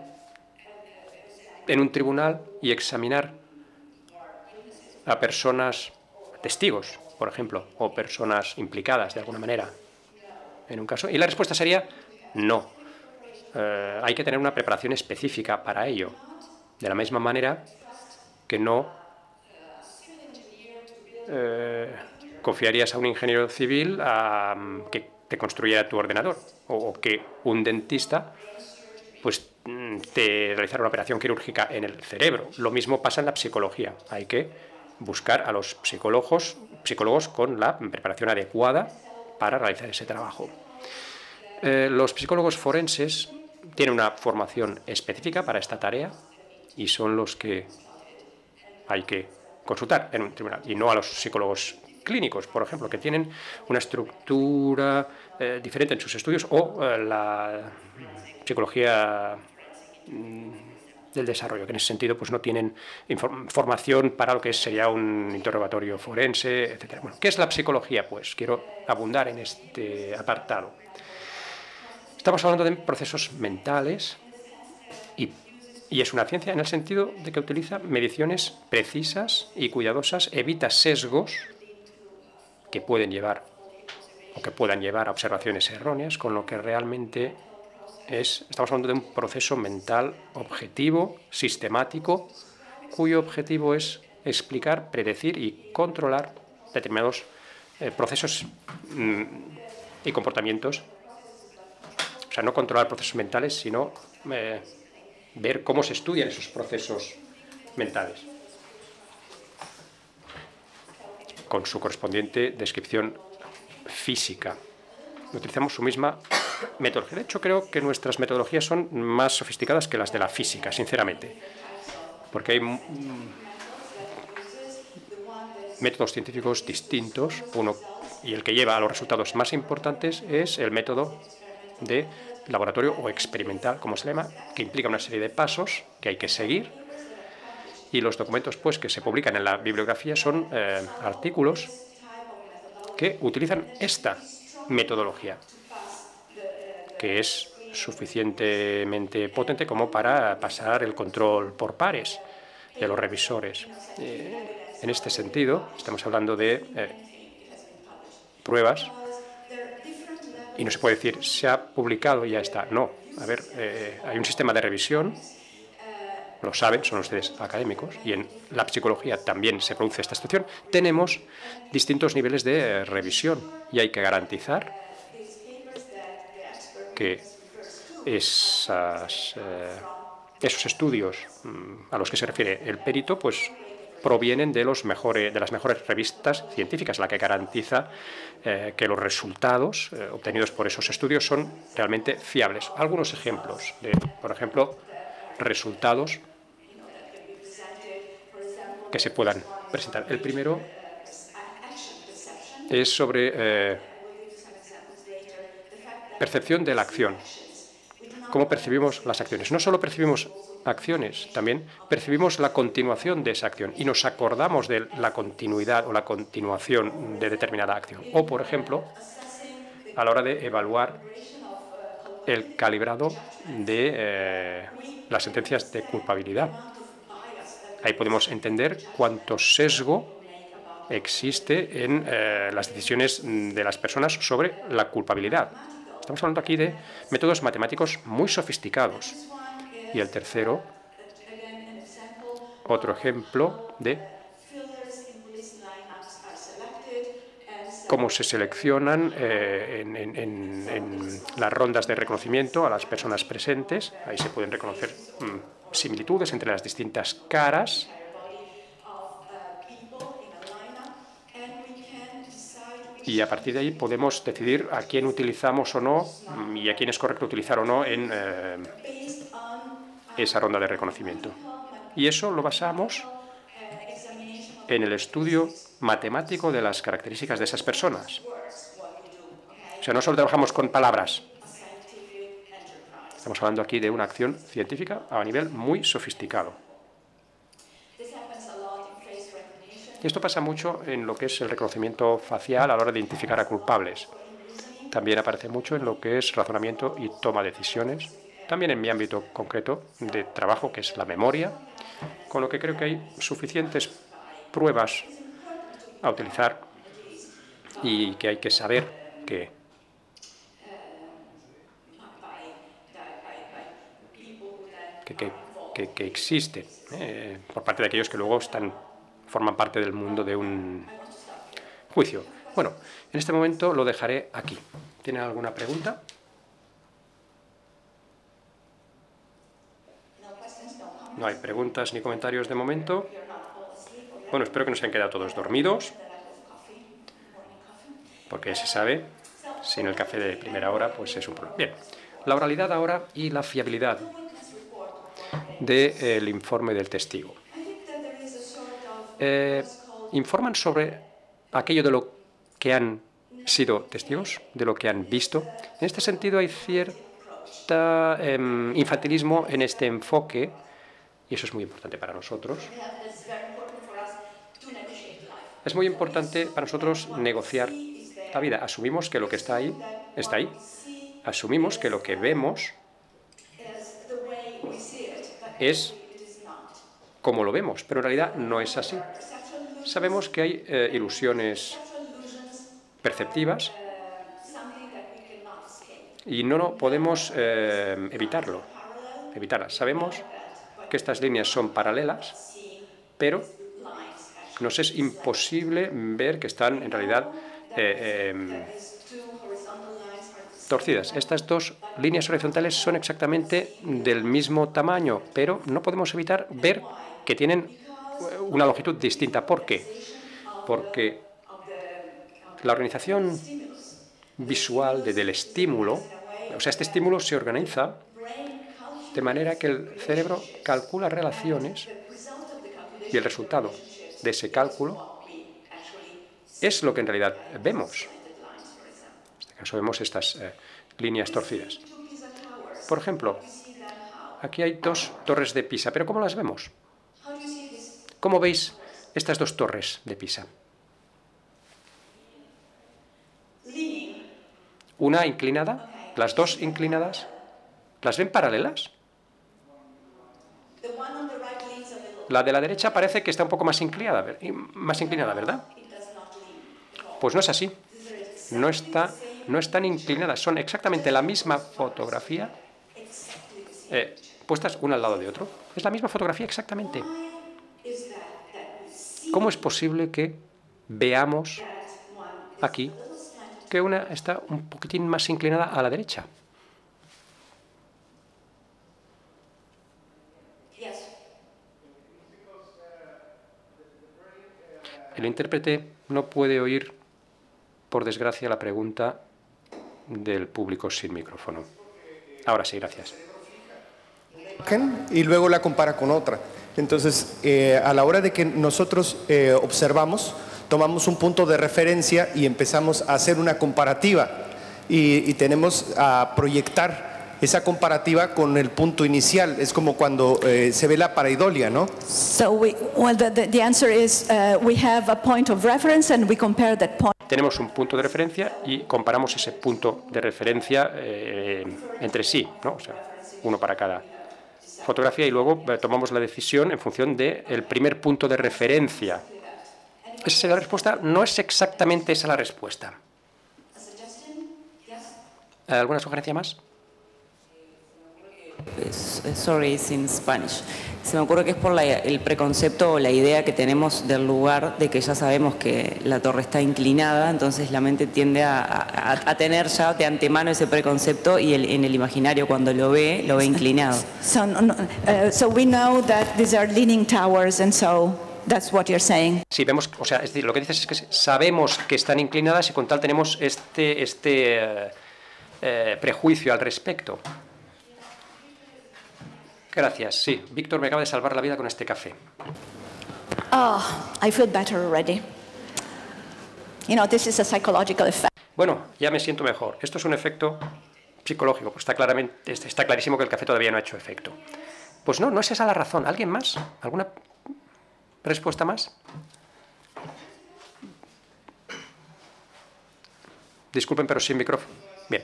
un tribunal y examinar a personas, testigos, por ejemplo, o personas implicadas de alguna manera en un caso? Y la respuesta sería no. hay que tener una preparación específica para ello. De la misma manera que no confiarías a un ingeniero civil que te construyera tu ordenador, o que un dentista pues te realizara una operación quirúrgica en el cerebro. Lo mismo pasa en la psicología. Hay que buscar a los psicólogos con la preparación adecuada para realizar ese trabajo. Los psicólogos forenses tienen una formación específica para esta tarea y son los que hay que consultar en un tribunal, y no a los psicólogos clínicos, por ejemplo, que tienen una estructura diferente en sus estudios, o la psicología del desarrollo, que en ese sentido pues no tienen formación para lo que sería un interrogatorio forense, etc. Bueno, ¿qué es la psicología? Pues quiero abundar en este apartado. Estamos hablando de procesos mentales y es una ciencia en el sentido de que utiliza mediciones precisas y cuidadosas, evita sesgos que pueden llevar o que puedan llevar a observaciones erróneas, con lo que realmente estamos hablando de un proceso mental objetivo, sistemático, cuyo objetivo es explicar, predecir y controlar determinados procesos y comportamientos. O sea, no controlar procesos mentales, sino ver cómo se estudian esos procesos mentales, con su correspondiente descripción física. Utilizamos su misma metodología. De hecho, creo que nuestras metodologías son más sofisticadas que las de la física, sinceramente, porque hay métodos científicos distintos. Uno, y el que lleva a los resultados más importantes, es el método de laboratorio o experimental, como se llama, que implica una serie de pasos que hay que seguir, y los documentos pues que se publican en la bibliografía son artículos que utilizan esta metodología, que es suficientemente potente como para pasar el control por pares de los revisores. En este sentido, estamos hablando de pruebas, y no se puede decir, se ha publicado y ya está. No, a ver, hay un sistema de revisión, lo saben, son ustedes académicos, y en la psicología también se produce esta situación. Tenemos distintos niveles de revisión y hay que garantizar que esos estudios a los que se refiere el perito pues provienen de las mejores revistas científicas, la que garantiza que los resultados obtenidos por esos estudios son realmente fiables. Algunos ejemplos de, por ejemplo, resultados que se puedan presentar. El primero es sobre percepción de la acción. ¿Cómo percibimos las acciones? No solo percibimos acciones, también percibimos la continuación de esa acción y nos acordamos de la continuidad o la continuación de determinada acción. O, por ejemplo, a la hora de evaluar el calibrado de las sentencias de culpabilidad. Ahí podemos entender cuánto sesgo existe en las decisiones de las personas sobre la culpabilidad. Estamos hablando aquí de métodos matemáticos muy sofisticados. Y el tercero, otro ejemplo de cómo se seleccionan en las rondas de reconocimiento a las personas presentes. Ahí se pueden reconocer similitudes entre las distintas caras. Y a partir de ahí podemos decidir a quién utilizamos o no y a quién es correcto utilizar o no en esa ronda de reconocimiento. Y eso lo basamos en el estudio matemático de las características de esas personas. O sea, no solo trabajamos con palabras. Estamos hablando aquí de una acción científica a nivel muy sofisticado. Y esto pasa mucho en lo que es el reconocimiento facial a la hora de identificar a culpables. También aparece mucho en lo que es razonamiento y toma de decisiones. También en mi ámbito concreto de trabajo, que es la memoria, con lo que creo que hay suficientes pruebas a utilizar y que hay que saber que que existen por parte de aquellos que luego forman parte del mundo de un juicio. Bueno, en este momento lo dejaré aquí. ¿Tienen alguna pregunta? No hay preguntas ni comentarios de momento. Bueno, espero que no se hayan quedado todos dormidos, porque se sabe, sin el café de primera hora, pues es un problema. Bien, la oralidad ahora y la fiabilidad del informe del testigo. Informan sobre aquello de lo que han sido testigos, de lo que han visto. En este sentido hay cierto infantilismo en este enfoque, y eso es muy importante para nosotros. Es muy importante para nosotros negociar la vida. Asumimos que lo que está ahí, está ahí. Asumimos que lo que vemos es como lo vemos, pero en realidad no es así. Sabemos que hay ilusiones perceptivas y no podemos evitarlas. Sabemos que estas líneas son paralelas, pero nos es imposible ver que están en realidad torcidas. Estas dos líneas horizontales son exactamente del mismo tamaño, pero no podemos evitar ver que tienen una longitud distinta. ¿Por qué? Porque la organización visual del estímulo, o sea, este estímulo se organiza de manera que el cerebro calcula relaciones y el resultado de ese cálculo es lo que en realidad vemos. En este caso vemos estas líneas torcidas. Por ejemplo, aquí hay dos torres de Pisa, pero ¿cómo las vemos? ¿Cómo veis estas dos torres de Pisa? Una inclinada, las dos inclinadas, ¿las ven paralelas? La de la derecha parece que está un poco más inclinada, ¿verdad? Pues no es así. No están inclinadas, son exactamente la misma fotografía puestas una al lado de otro. Es la misma fotografía exactamente. ¿Cómo es posible que veamos aquí que una está un poquitín más inclinada a la derecha? El intérprete no puede oír, por desgracia, la pregunta del público sin micrófono. Ahora sí, gracias. Y luego la compara con otra. Entonces, a la hora de que nosotros observamos, tomamos un punto de referencia y empezamos a hacer una comparativa y tenemos a proyectar esa comparativa con el punto inicial. Es como cuando se ve la pareidolia, ¿no? So the answer is we have a point of reference and we compare that point. Tenemos un punto de referencia y comparamos ese punto de referencia entre sí, ¿no? O sea, uno para cada fotografía y luego tomamos la decisión en función del primer punto de referencia. Esa es la respuesta. No es exactamente esa la respuesta. ¿Alguna sugerencia más? Sorry, it's in Spanish. Se me ocurre que es por el preconcepto o la idea que tenemos del lugar de que ya sabemos que la torre está inclinada, entonces la mente tiende a tener ya de antemano ese preconcepto y en el imaginario cuando lo ve inclinado. So we know that these are leaning towers and so that's what you're saying. Sí, vemos, o sea, es decir, lo que dices es que sabemos que están inclinadas y con tal tenemos este prejuicio al respecto. Gracias. Sí, Víctor me acaba de salvar la vida con este café. Oh, I feel better already. You know, this is a psychological effect. Bueno, ya me siento mejor. Esto es un efecto psicológico. Pues está clarísimo que el café todavía no ha hecho efecto. Pues no es esa la razón. ¿Alguien más? ¿Alguna respuesta más? Disculpen, pero sin micrófono. Bien.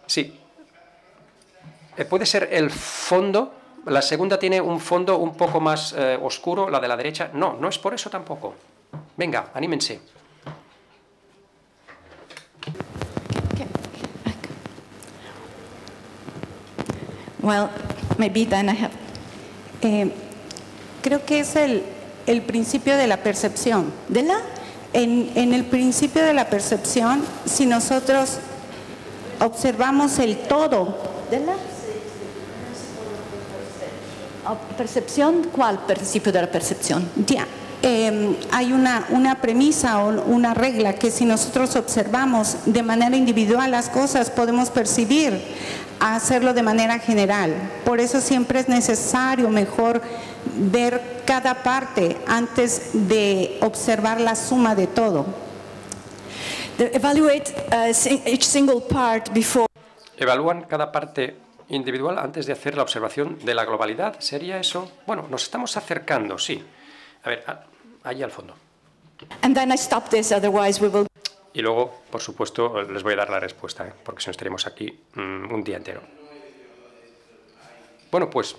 Sí. Puede ser el fondo. La segunda tiene un fondo un poco más oscuro, la de la derecha. No es por eso tampoco. Venga, anímense. Well, maybe then I have... Creo que es el principio de la percepción. ¿De la? En el principio de la percepción, si nosotros observamos el todo, ¿De la? ¿Percepción? ¿Cuál principio de la percepción? ya, hay una premisa o una regla que si nosotros observamos de manera individual las cosas, podemos percibir a hacerlo de manera general. Por eso siempre es necesario mejor ver cada parte antes de observar la suma de todo. Evaluate each single part before. Evalúan cada parte individual antes de hacer la observación de la globalidad. ¿Sería eso? Bueno, nos estamos acercando, sí. A ver, allí al fondo. And then I stop this, otherwise we will. Y luego, por supuesto, les voy a dar la respuesta, porque si no estaremos aquí un día entero. Bueno, pues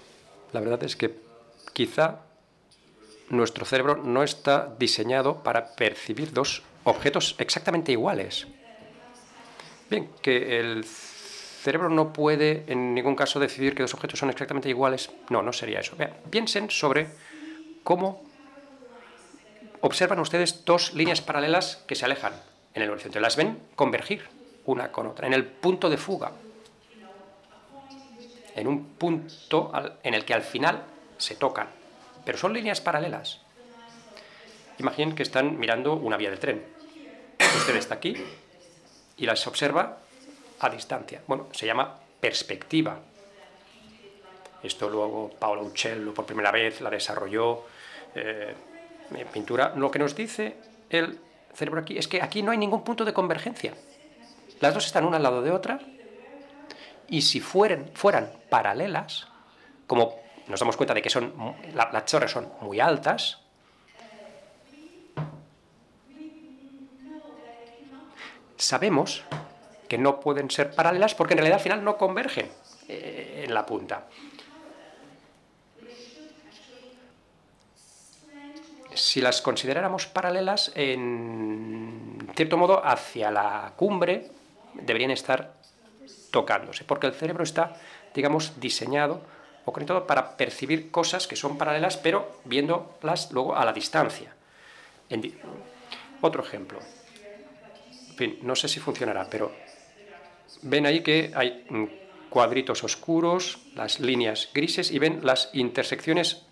la verdad es que quizá nuestro cerebro no está diseñado para percibir dos objetos exactamente iguales. Bien, que el cerebro no puede en ningún caso decidir que dos objetos son exactamente iguales. No, no sería eso. Vean, piensen sobre cómo observan ustedes dos líneas paralelas que se alejan en el horizonte. Las ven convergir una con otra, en el punto de fuga. En un punto en el que al final se tocan. Pero son líneas paralelas. Imaginen que están mirando una vía del tren. Usted está aquí y las observa a distancia. Bueno, se llama perspectiva. Esto luego Paolo Uccello por primera vez la desarrolló en pintura. Lo que nos dice el cerebro aquí es que aquí no hay ningún punto de convergencia. Las dos están una al lado de otra y si fueran paralelas, como nos damos cuenta de que las torres son muy altas, sabemos que no pueden ser paralelas porque en realidad al final no convergen en la punta. Si las consideráramos paralelas, en cierto modo, hacia la cumbre deberían estar tocándose, porque el cerebro está, digamos, diseñado o conectado para percibir cosas que son paralelas, pero viéndolas luego a la distancia. Otro ejemplo. En fin, no sé si funcionará, pero ven ahí que hay cuadritos oscuros, las líneas grises, y ven las intersecciones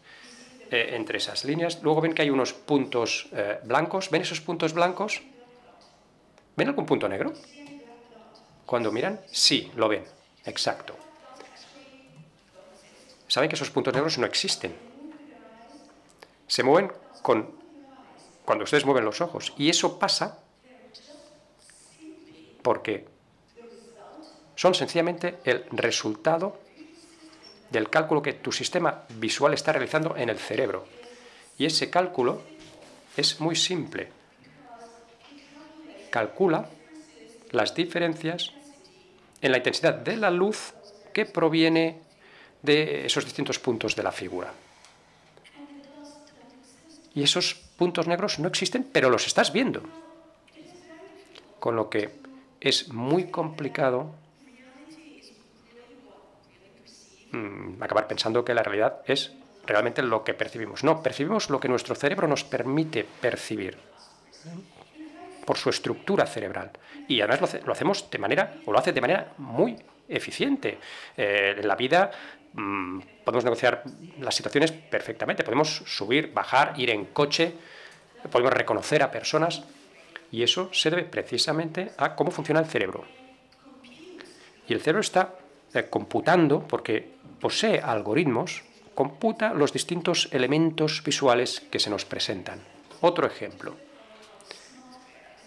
entre esas líneas. Luego ven que hay unos puntos blancos. ¿Ven esos puntos blancos? ¿Ven algún punto negro? Cuando miran, sí, lo ven. Exacto. Saben que esos puntos negros no existen. Se mueven cuando ustedes mueven los ojos. Y eso pasa porque son sencillamente el resultado del cálculo que tu sistema visual está realizando en el cerebro. Y ese cálculo es muy simple. Calcula las diferencias en la intensidad de la luz que proviene de esos distintos puntos de la figura. Y esos puntos negros no existen, pero los estás viendo. Con lo que es muy complicado acabar pensando que la realidad es realmente lo que percibimos. No, percibimos lo que nuestro cerebro nos permite percibir por su estructura cerebral. Y además lo hacemos de manera, o lo hace de manera muy eficiente. En la vida podemos negociar las situaciones perfectamente. Podemos subir, bajar, ir en coche, podemos reconocer a personas. Y eso se debe precisamente a cómo funciona el cerebro. Y el cerebro está computando, porque posee algoritmos, computa los distintos elementos visuales que se nos presentan. Otro ejemplo.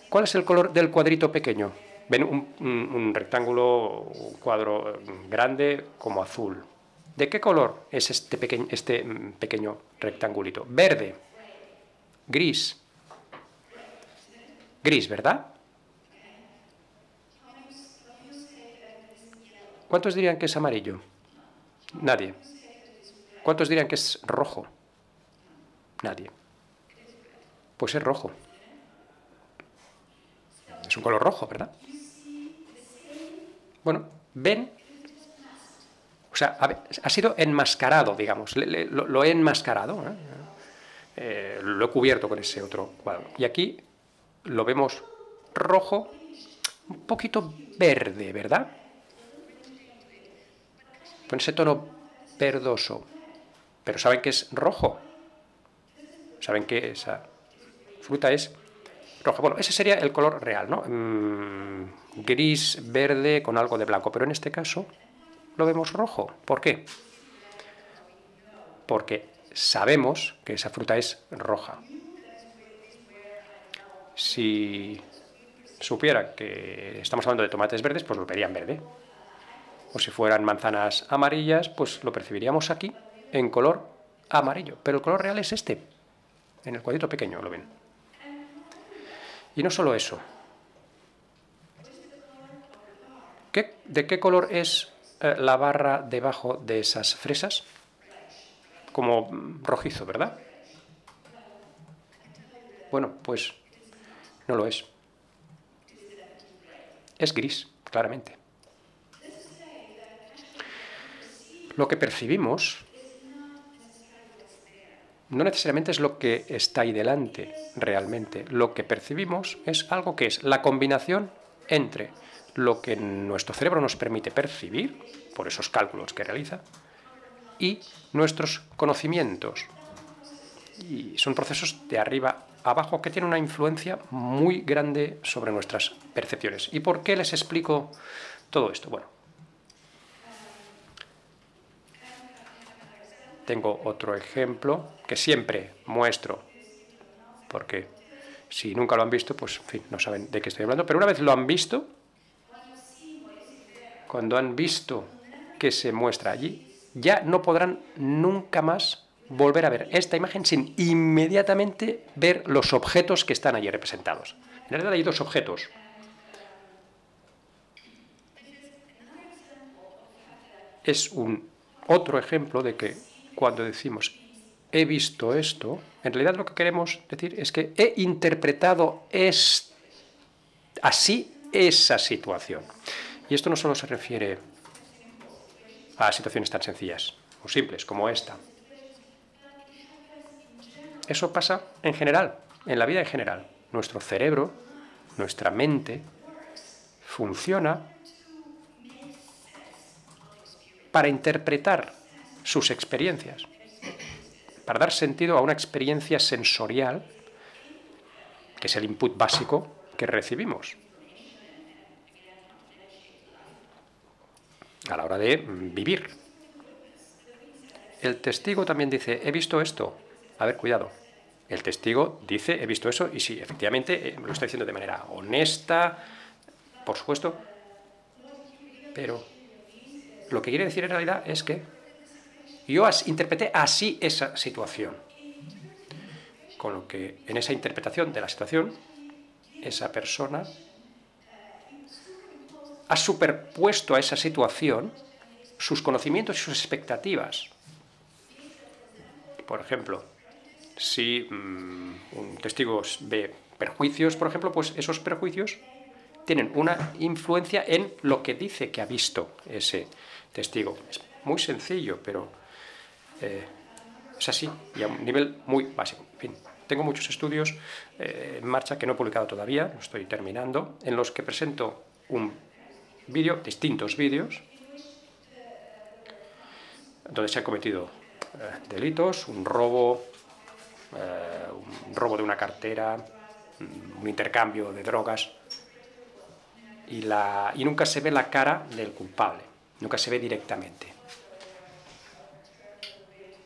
¿Cuál es el color del cuadrito pequeño? Ven un rectángulo, un cuadro grande como azul. ¿De qué color es este pequeño rectangulito? Verde, gris. Gris, ¿verdad? ¿Cuántos dirían que es amarillo? Nadie. ¿Cuántos dirían que es rojo? Nadie. Pues es rojo. Es un color rojo, ¿verdad? Bueno, ven. sea, ha sido enmascarado, digamos, lo he enmascarado, lo he cubierto con ese otro cuadro. Y aquí lo vemos rojo, un poquito verde, ¿verdad? Con ese tono verdoso. Pero ¿saben que es rojo? ¿Saben que esa fruta es roja? Bueno, ese sería el color real, ¿no? Gris, verde, con algo de blanco. Pero en este caso lo vemos rojo. ¿Por qué? Porque sabemos que esa fruta es roja. Si supiera que estamos hablando de tomates verdes, pues lo verían verde. O si fueran manzanas amarillas, pues lo percibiríamos aquí en color amarillo. Pero el color real es este, en el cuadrito pequeño, ¿lo ven? Y no solo eso. ¿De qué color es la barra debajo de esas fresas? Como rojizo, ¿verdad? Bueno, pues no lo es. Es gris, claramente. Lo que percibimos no necesariamente es lo que está ahí delante realmente. Lo que percibimos es algo que es la combinación entre lo que nuestro cerebro nos permite percibir, por esos cálculos que realiza, y nuestros conocimientos. Y son procesos de arriba a abajo que tienen una influencia muy grande sobre nuestras percepciones. ¿Y por qué les explico todo esto? Bueno, tengo otro ejemplo que siempre muestro, porque si nunca lo han visto, pues en fin, no saben de qué estoy hablando, pero una vez lo han visto, cuando han visto que se muestra allí, ya no podrán nunca más volver a ver esta imagen sin inmediatamente ver los objetos que están allí representados. En realidad hay dos objetos. Es un otro ejemplo de que cuando decimos he visto esto, en realidad lo que queremos decir es que he interpretado así esa situación. Y esto no solo se refiere a situaciones tan sencillas o simples como esta. Eso pasa en general, en la vida en general. Nuestro cerebro, nuestra mente, funciona para interpretar sus experiencias, para dar sentido a una experiencia sensorial, que es el input básico que recibimos a la hora de vivir. El testigo también dice, he visto esto. A ver, cuidado. El testigo dice, he visto eso, y sí, efectivamente, lo está diciendo de manera honesta, por supuesto, pero lo que quiere decir en realidad es que yo interpreté así esa situación. Con lo que en esa interpretación de la situación, esa persona ha superpuesto a esa situación sus conocimientos y sus expectativas. Por ejemplo, si un testigo ve perjuicios, por ejemplo, pues esos perjuicios tienen una influencia en lo que dice que ha visto ese testigo. Es muy sencillo, pero es así, y a un nivel muy básico. En fin, tengo muchos estudios en marcha que no he publicado todavía, lo estoy terminando, en los que presento un vídeo, distintos vídeos, donde se han cometido delitos, un robo de una cartera, un intercambio de drogas, y nunca se ve la cara del culpable, nunca se ve directamente.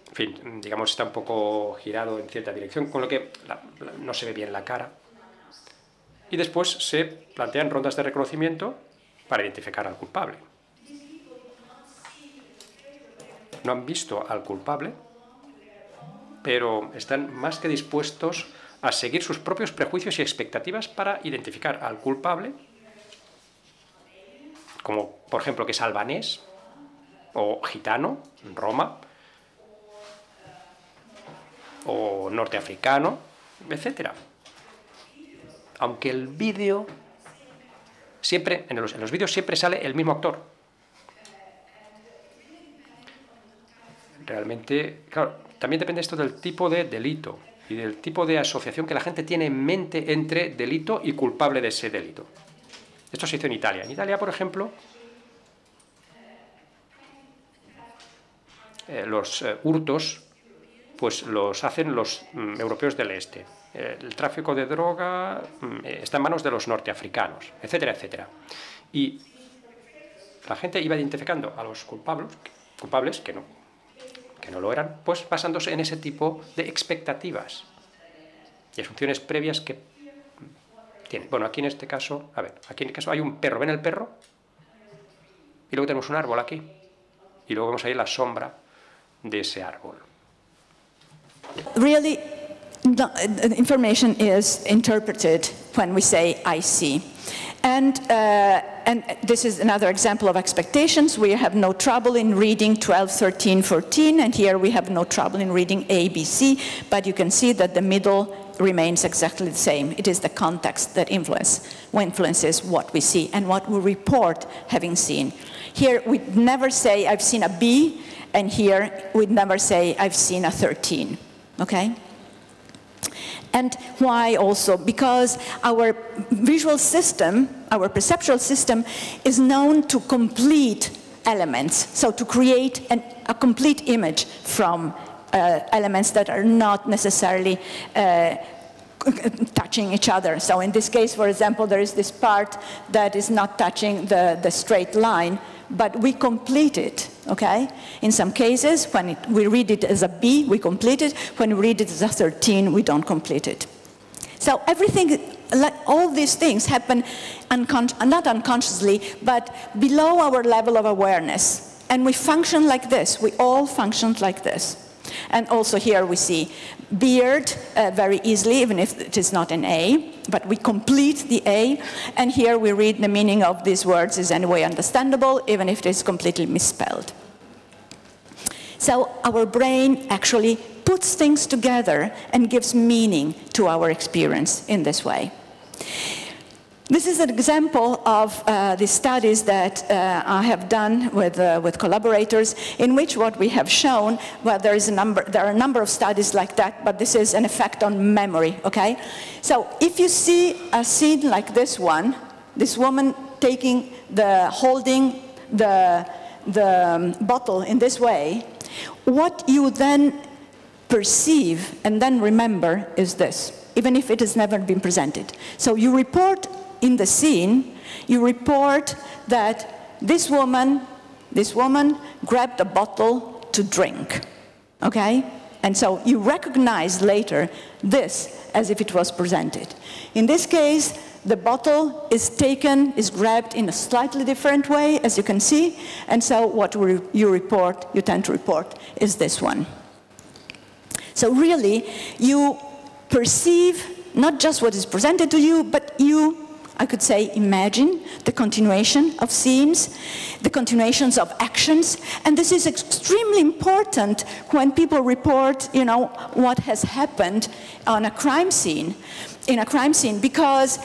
En fin, digamos, está un poco girado en cierta dirección, con lo que no se ve bien la cara. Y después se plantean rondas de reconocimiento para identificar al culpable. No han visto al culpable, pero están más que dispuestos a seguir sus propios prejuicios y expectativas para identificar al culpable, como por ejemplo que es albanés o gitano, Roma, o norteafricano, etc. Aunque el vídeo siempre, en los vídeos siempre sale el mismo actor. realmente, claro, también depende esto del tipo de delito y del tipo de asociación que la gente tiene en mente entre delito y culpable de ese delito. Esto se hizo en Italia. En Italia, por ejemplo, los hurtos pues los hacen los europeos del este. El tráfico de droga está en manos de los norteafricanos, etcétera, etcétera. Y la gente iba identificando a los culpables que no lo eran, pues basándose en ese tipo de expectativas y asunciones previas que tienen. Bueno, aquí en este caso, hay un perro. ¿Ven el perro? Y luego tenemos un árbol aquí. Y luego vemos ahí la sombra de ese árbol. Really, the information is interpreted when we say I see. And this is another example of expectations. We have no trouble in reading 12, 13, 14, and here we have no trouble in reading A, B, C, but you can see that the middle remains exactly the same. It is the context that influences what we see and what we report having seen. Here we never say I've seen a B, and here we never say I've seen a 13, okay? And why also? Because our visual system, our perceptual system, is known to complete elements, so to create a complete image from elements that are not necessarily touching each other. So in this case, for example, there is this part that is not touching the straight line, but we complete it, okay? In some cases, when we read it as a B, we complete it. When we read it as a 13, we don't complete it. So everything, like all these things happen not unconsciously, but below our level of awareness. And we function like this. We all function like this. And also here we see beard very easily, even if it is not an A, but we complete the A. And here we read the meaning of these words is anyway understandable, even if it is completely misspelled. So our brain actually puts things together and gives meaning to our experience in this way. This is an example of the studies that I have done with collaborators, in which what we have shown, well, there are a number of studies like that, but this is an effect on memory, okay? So if you see a scene like this one, this woman holding the bottle in this way, what you then perceive and then remember is this, even if it has never been presented. So you report in the scene, you report that this woman grabbed a bottle to drink, okay? And so you recognize later this as if it was presented. In this case, the bottle is grabbed in a slightly different way, as you can see, and so what you tend to report is this one. So really, you perceive not just what is presented to you, but you, I could say, imagine the continuation of scenes, the continuations of actions, and this is extremely important when people report, you know, what has happened on a crime scene, because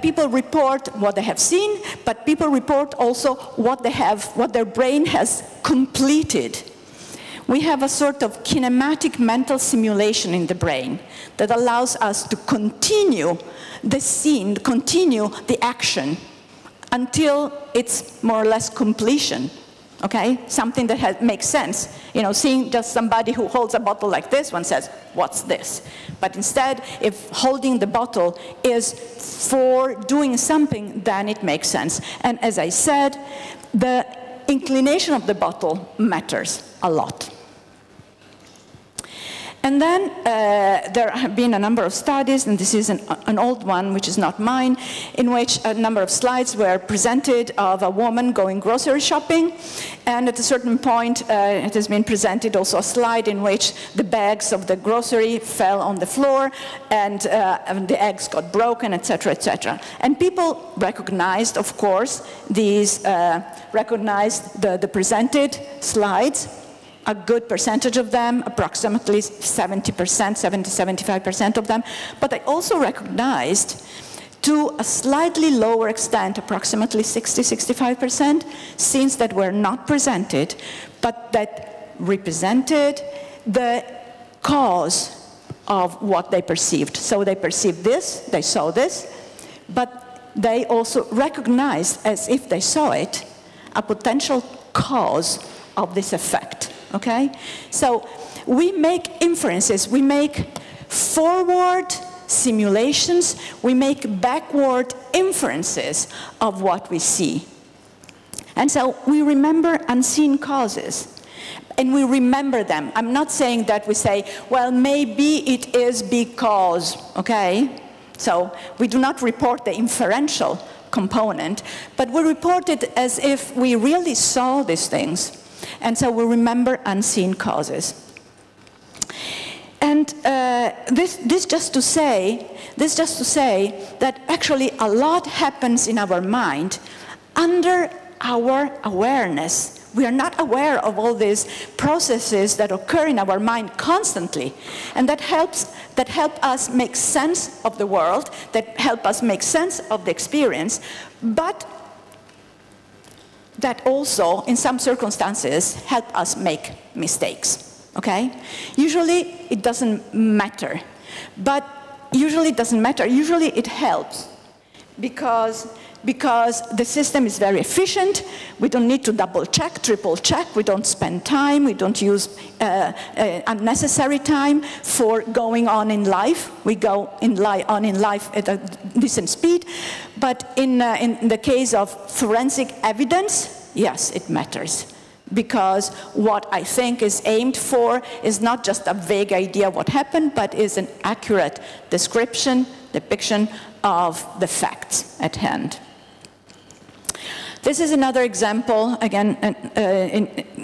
people report what they have seen, but people report also what their brain has completed. We have a sort of kinematic mental simulation in the brain that allows us to continue the scene, continue the action until it's more or less completion, okay? Something that makes sense. You know, seeing just somebody who holds a bottle like this, one says, what's this? But instead, if holding the bottle is for doing something, then it makes sense. And as I said, the inclination of the bottle matters a lot. And then there have been a number of studies, and this is an old one, which is not mine, in which a number of slides were presented of a woman going grocery shopping. And at a certain point, it has been presented also a slide in which the bags of the grocery fell on the floor, and the eggs got broken, etc., etc. And people recognized, of course, recognized the presented slides. A good percentage of them, approximately 70%, 70-75% of them, but I also recognized to a slightly lower extent, approximately 60-65%, scenes that were not presented, but that represented the cause of what they perceived. So they perceived this, they saw this, but they also recognized, as if they saw it, a potential cause of this effect, okay? So we make inferences, we make forward simulations, we make backward inferences of what we see. And so we remember unseen causes. And we remember them. I'm not saying that we say, well, maybe it is because, okay? So we do not report the inferential component, but we report it as if we really saw these things. And so we remember unseen causes. And this just to say that actually a lot happens in our mind under our awareness. We are not aware of all these processes that occur in our mind constantly, and that help us make sense of the world, that help us make sense of the experience, but that also, in some circumstances, help us make mistakes, okay? Usually it doesn't matter, but usually it doesn't matter. Usually it helps because the system is very efficient. We don't need to double check, triple check. We don't spend time. We don't use unnecessary time for going on in life. We go on in life at a decent speed. But in the case of forensic evidence, yes, it matters. Because what I think is aimed for is not just a vague idea of what happened, but is an accurate depiction of the facts at hand. This is another example, again,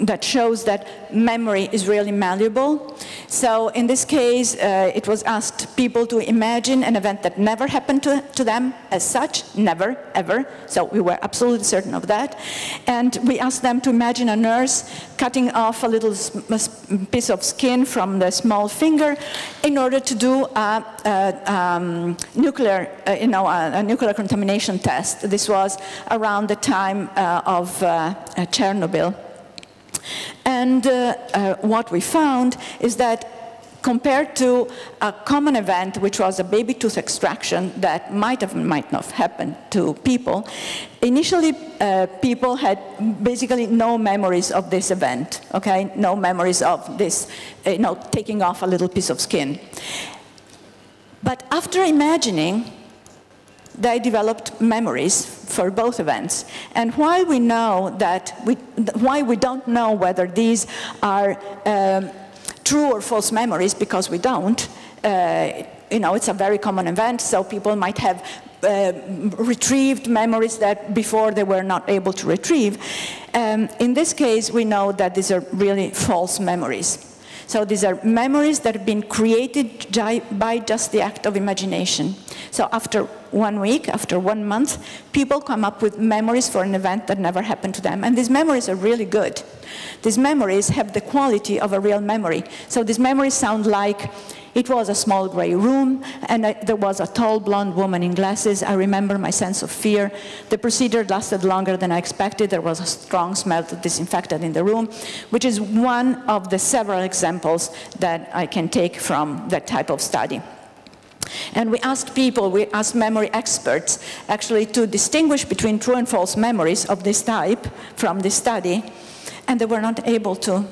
that shows that memory is really malleable. So in this case, it was asked people to imagine an event that never happened to them as such, never, ever. So we were absolutely certain of that. And we asked them to imagine a nurse cutting off a little piece of skin from the small finger in order to do a nuclear contamination test. This was around the time of Chernobyl. And what we found is that compared to a common event, which was a baby tooth extraction that might not have happened to people, initially people had basically no memories of this event, okay? No memories of this, taking off a little piece of skin. But after imagining, they developed memories for both events. And while we know that, why we don't know whether these are true or false memories, because we don't, it's a very common event, so people might have retrieved memories that before they were not able to retrieve. In this case, we know that these are really false memories. So these are memories that have been created by just the act of imagination. So after 1 week, after 1 month, people come up with memories for an event that never happened to them. And these memories are really good. These memories have the quality of a real memory. So these memories sound like, it was a small gray room, and there was a tall blonde woman in glasses. I remember my sense of fear. The procedure lasted longer than I expected. There was a strong smell of disinfectant in the room, which is one of the several examples that I can take from that type of study. And we asked people, we asked memory experts, actually to distinguish between true and false memories of this type from this study, and they were not able to.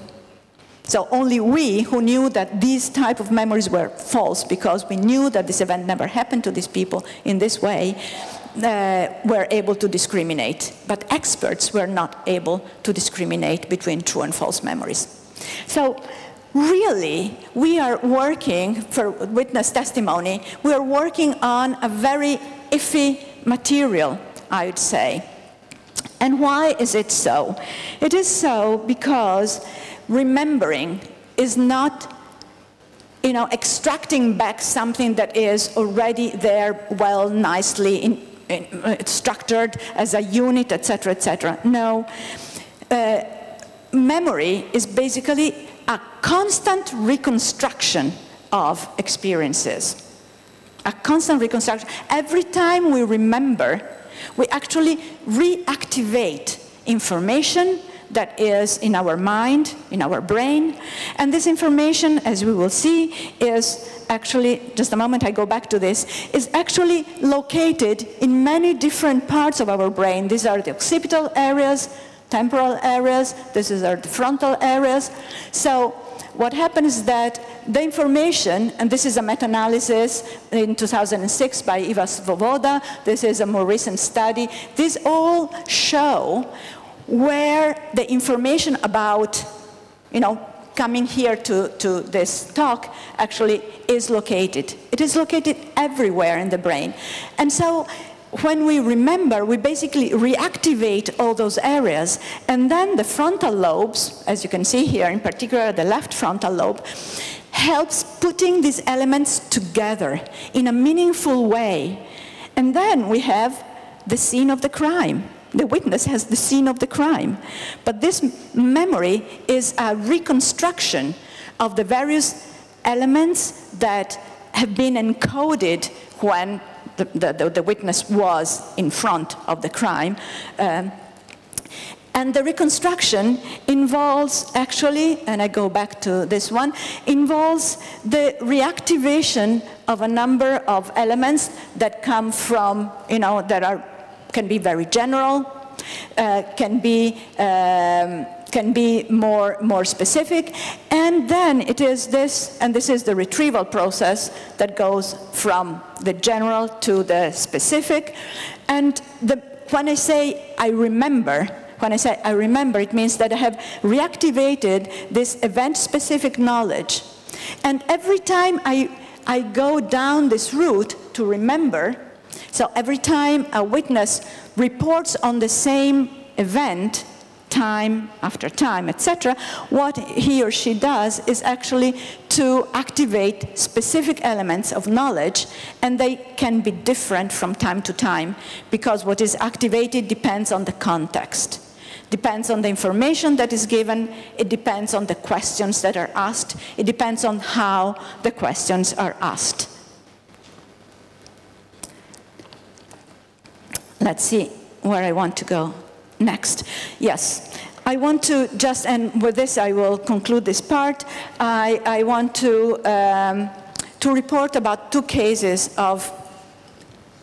So only we, who knew that these type of memories were false because we knew that this event never happened to these people in this way, were able to discriminate. But experts were not able to discriminate between true and false memories. So really, we are working, for witness testimony, we are working on a very iffy material, I would say. And why is it so? It is so because remembering is not, extracting back something that is already there well, nicely structured as a unit, etc., etc. No. Memory is basically a constant reconstruction of experiences. A constant reconstruction. Every time we remember, we actually reactivate information that is in our mind, in our brain. And this information, as we will see, is actually, just a moment, I go back to this, is actually located in many different parts of our brain. These are the occipital areas, temporal areas, this is our frontal areas. So what happens is that the information, and this is a meta-analysis in 2006 by Iva Svoboda, this is a more recent study, these all show where the information about, coming here to this talk actually is located. It is located everywhere in the brain. And so when we remember, we basically reactivate all those areas, and then the frontal lobes, as you can see here, in particular the left frontal lobe, helps putting these elements together in a meaningful way. And then we have the scene of the crime. The witness has the scene of the crime. But this memory is a reconstruction of the various elements that have been encoded when the witness was in front of the crime. And the reconstruction involves actually, and I go back to this one, involves the reactivation of a number of elements that come from, can be very general, can be more specific, and then it is this, and this is the retrieval process that goes from the general to the specific. And when I say I remember, it means that I have reactivated this event-specific knowledge. And every time I go down this route to remember, so every time a witness reports on the same event, time after time, etc., what he or she does is actually to activate specific elements of knowledge, and they can be different from time to time, because what is activated depends on the context, depends on the information that is given, it depends on the questions that are asked, it depends on how the questions are asked. Let's see where I want to go next. Yes, I want to just, and with this I will conclude this part, I want to report about 2 cases of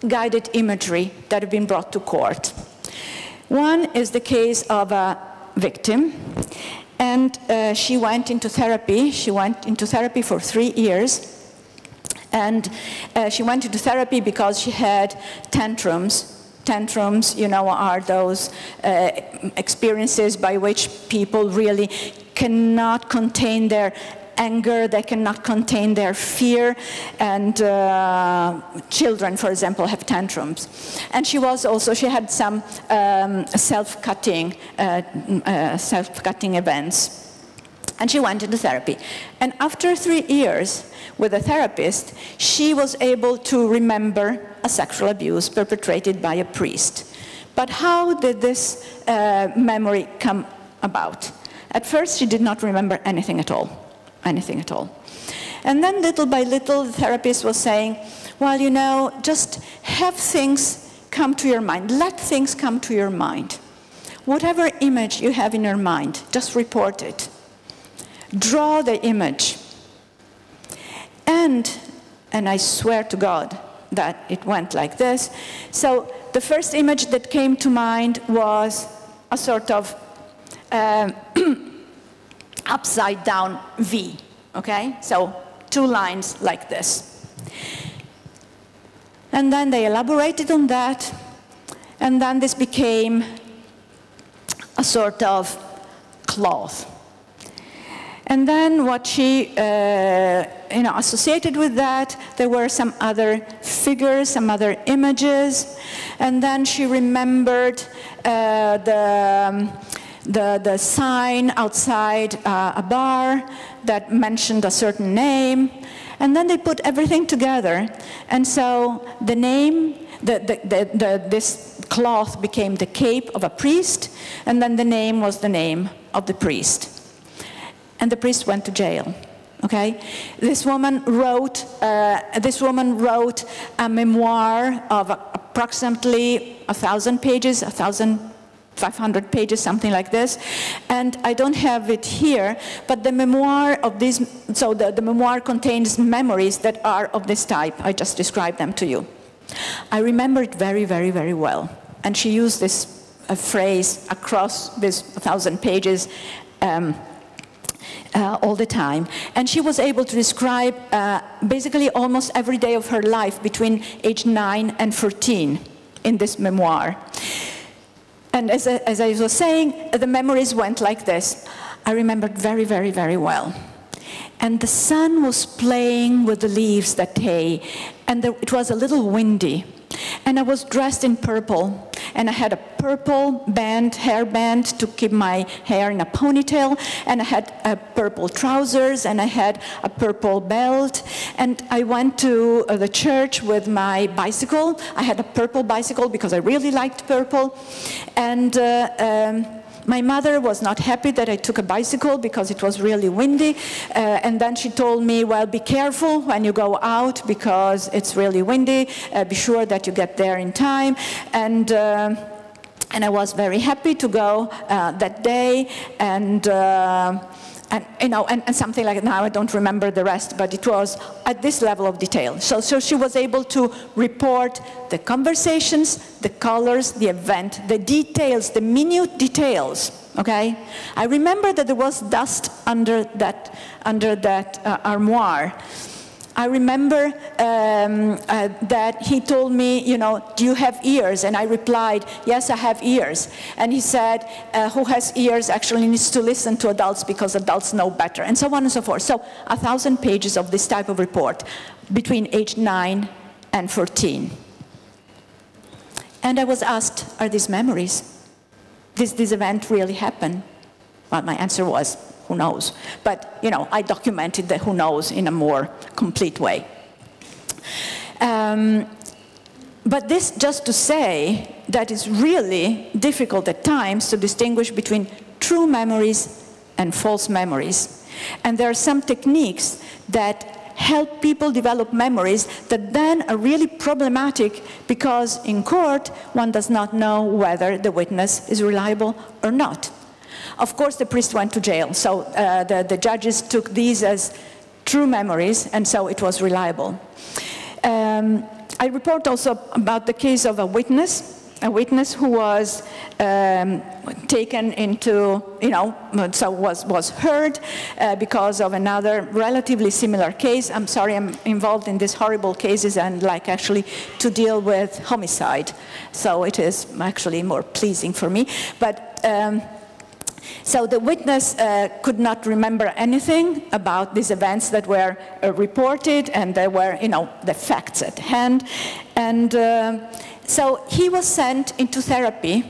guided imagery that have been brought to court. One is the case of a victim, and she went into therapy. She went into therapy for 3 years, and she went into therapy because she had tantrums. Tantrums, are those experiences by which people really cannot contain their anger, they cannot contain their fear, and children, for example, have tantrums. And she had some self-cutting events. And she went into therapy. And after 3 years with a therapist, she was able to remember a sexual abuse perpetrated by a priest. But how did this memory come about? At first, she did not remember anything at all. Anything at all. And then little by little, the therapist was saying, well, just have things come to your mind. Let things come to your mind. Whatever image you have in your mind, just report it. Draw the image. And I swear to God that it went like this. So the first image that came to mind was a sort of upside down V, okay? So 2 lines like this. And then they elaborated on that, and then this became a sort of cloth. And then what she associated with that, there were some other figures, some other images, and then she remembered the sign outside a bar that mentioned a certain name, and then they put everything together, and so the name, this cloth became the cape of a priest, and then the name was the name of the priest. And the priest went to jail. Okay, this woman wrote a memoir of approximately 1,000 pages, 500 pages, something like this. And I don't have it here, but the memoir of this, so the memoir contains memories that are of this type. I just described them to you. I remember it very, very, very well. And she used this phrase across this 1,000 pages all the time. And she was able to describe basically almost every day of her life between age 9 and 14 in this memoir. And as I was saying, the memories went like this. I remembered very, very, very well. And the sun was playing with the leaves that day, and it was a little windy. And I was dressed in purple, and I had a purple hairband to keep my hair in a ponytail, and I had purple trousers, and I had a purple belt, and I went to the church with my bicycle. I had a purple bicycle because I really liked purple, and my mother was not happy that I took a bicycle because it was really windy, and then she told me, well, be careful when you go out because it's really windy, be sure that you get there in time, and I was very happy to go that day, and you know, and something like, now I don't remember the rest, but it was at this level of detail. So she was able to report the conversations, the colors, the event, the details, the minute details, okay? I remember that there was dust under that armoire. I remember that he told me, you know, do you have ears? And I replied, yes, I have ears. And he said, who has ears actually needs to listen to adults because adults know better, and so on and so forth. So 1,000 pages of this type of report between age 9 and 14. And I was asked, are these memories? Did this event really happen? Well, my answer was, who knows? But, you know, I documented the who knows in a more complete way. But this just to say that it's really difficult at times to distinguish between true memories and false memories. And there are some techniques that help people develop memories that then are really problematic because in court one does not know whether the witness is reliable or not. Of course, the priest went to jail, so the judges took these as true memories, and so it was reliable. I report also about the case of a witness who was taken into, you know, so was heard because of another relatively similar case. I'm sorry, I'm involved in these horrible cases and like actually to deal with homicide, so it is actually more pleasing for me. But so the witness could not remember anything about these events that were reported, and there were, you know, the facts at hand. And so he was sent into therapy,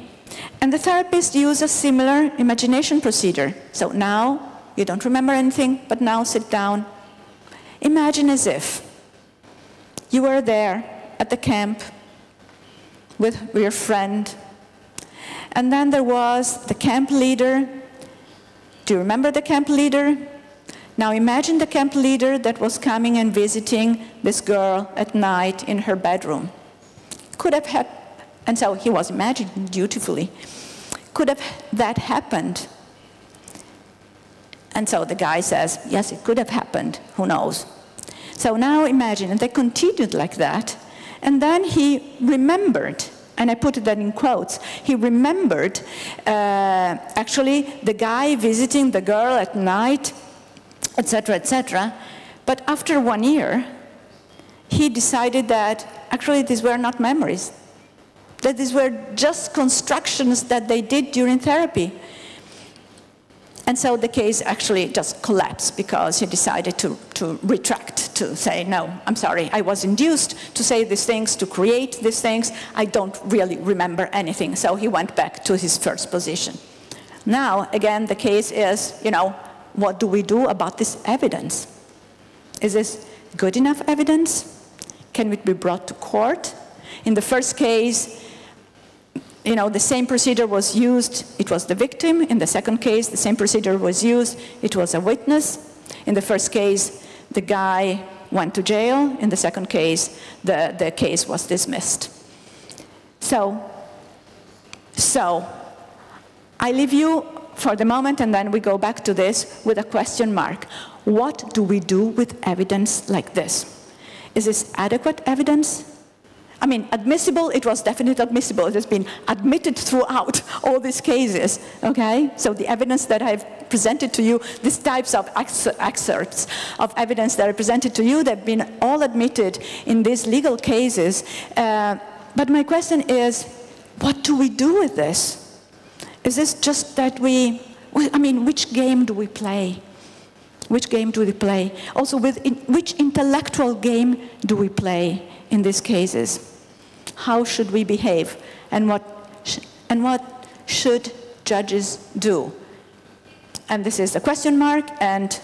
and the therapist used a similar imagination procedure. So now you don't remember anything, but now sit down. Imagine as if you were there at the camp with your friend, and then there was the camp leader. Do you remember the camp leader? Now imagine the camp leader that was coming and visiting this girl at night in her bedroom. Could have happened, and so he was imagining dutifully. Could have that happened? And so the guy says, yes, it could have happened, who knows? So now imagine, and they continued like that, and then he remembered, and I put that in quotes, he remembered actually the guy visiting the girl at night, etc., etc. But after 1 year, he decided that actually these were not memories, that these were just constructions that they did during therapy. And so the case actually just collapsed because he decided to retract, to say, no, I'm sorry, I was induced to say these things, to create these things, I don't really remember anything. So he went back to his first position. Now, again, the case is, you know, what do we do about this evidence? Is this good enough evidence? Can it be brought to court? In the first case, you know, the same procedure was used, it was the victim. In the second case, the same procedure was used, it was a witness. In the first case, the guy went to jail. In the second case, the case was dismissed. So I leave you for the moment, and then we go back to this with a question mark. What do we do with evidence like this? Is this adequate evidence? I mean, admissible, it was definitely admissible. It has been admitted throughout all these cases, okay? So the evidence that I've presented to you, these types of excerpts of evidence that I presented to you, they've been all admitted in these legal cases. But my question is, what do we do with this? Is this just that I mean, which game do we play? Which game do we play? Also, which intellectual game do we play in these cases? How should we behave? And what should judges do? And this is a question mark, and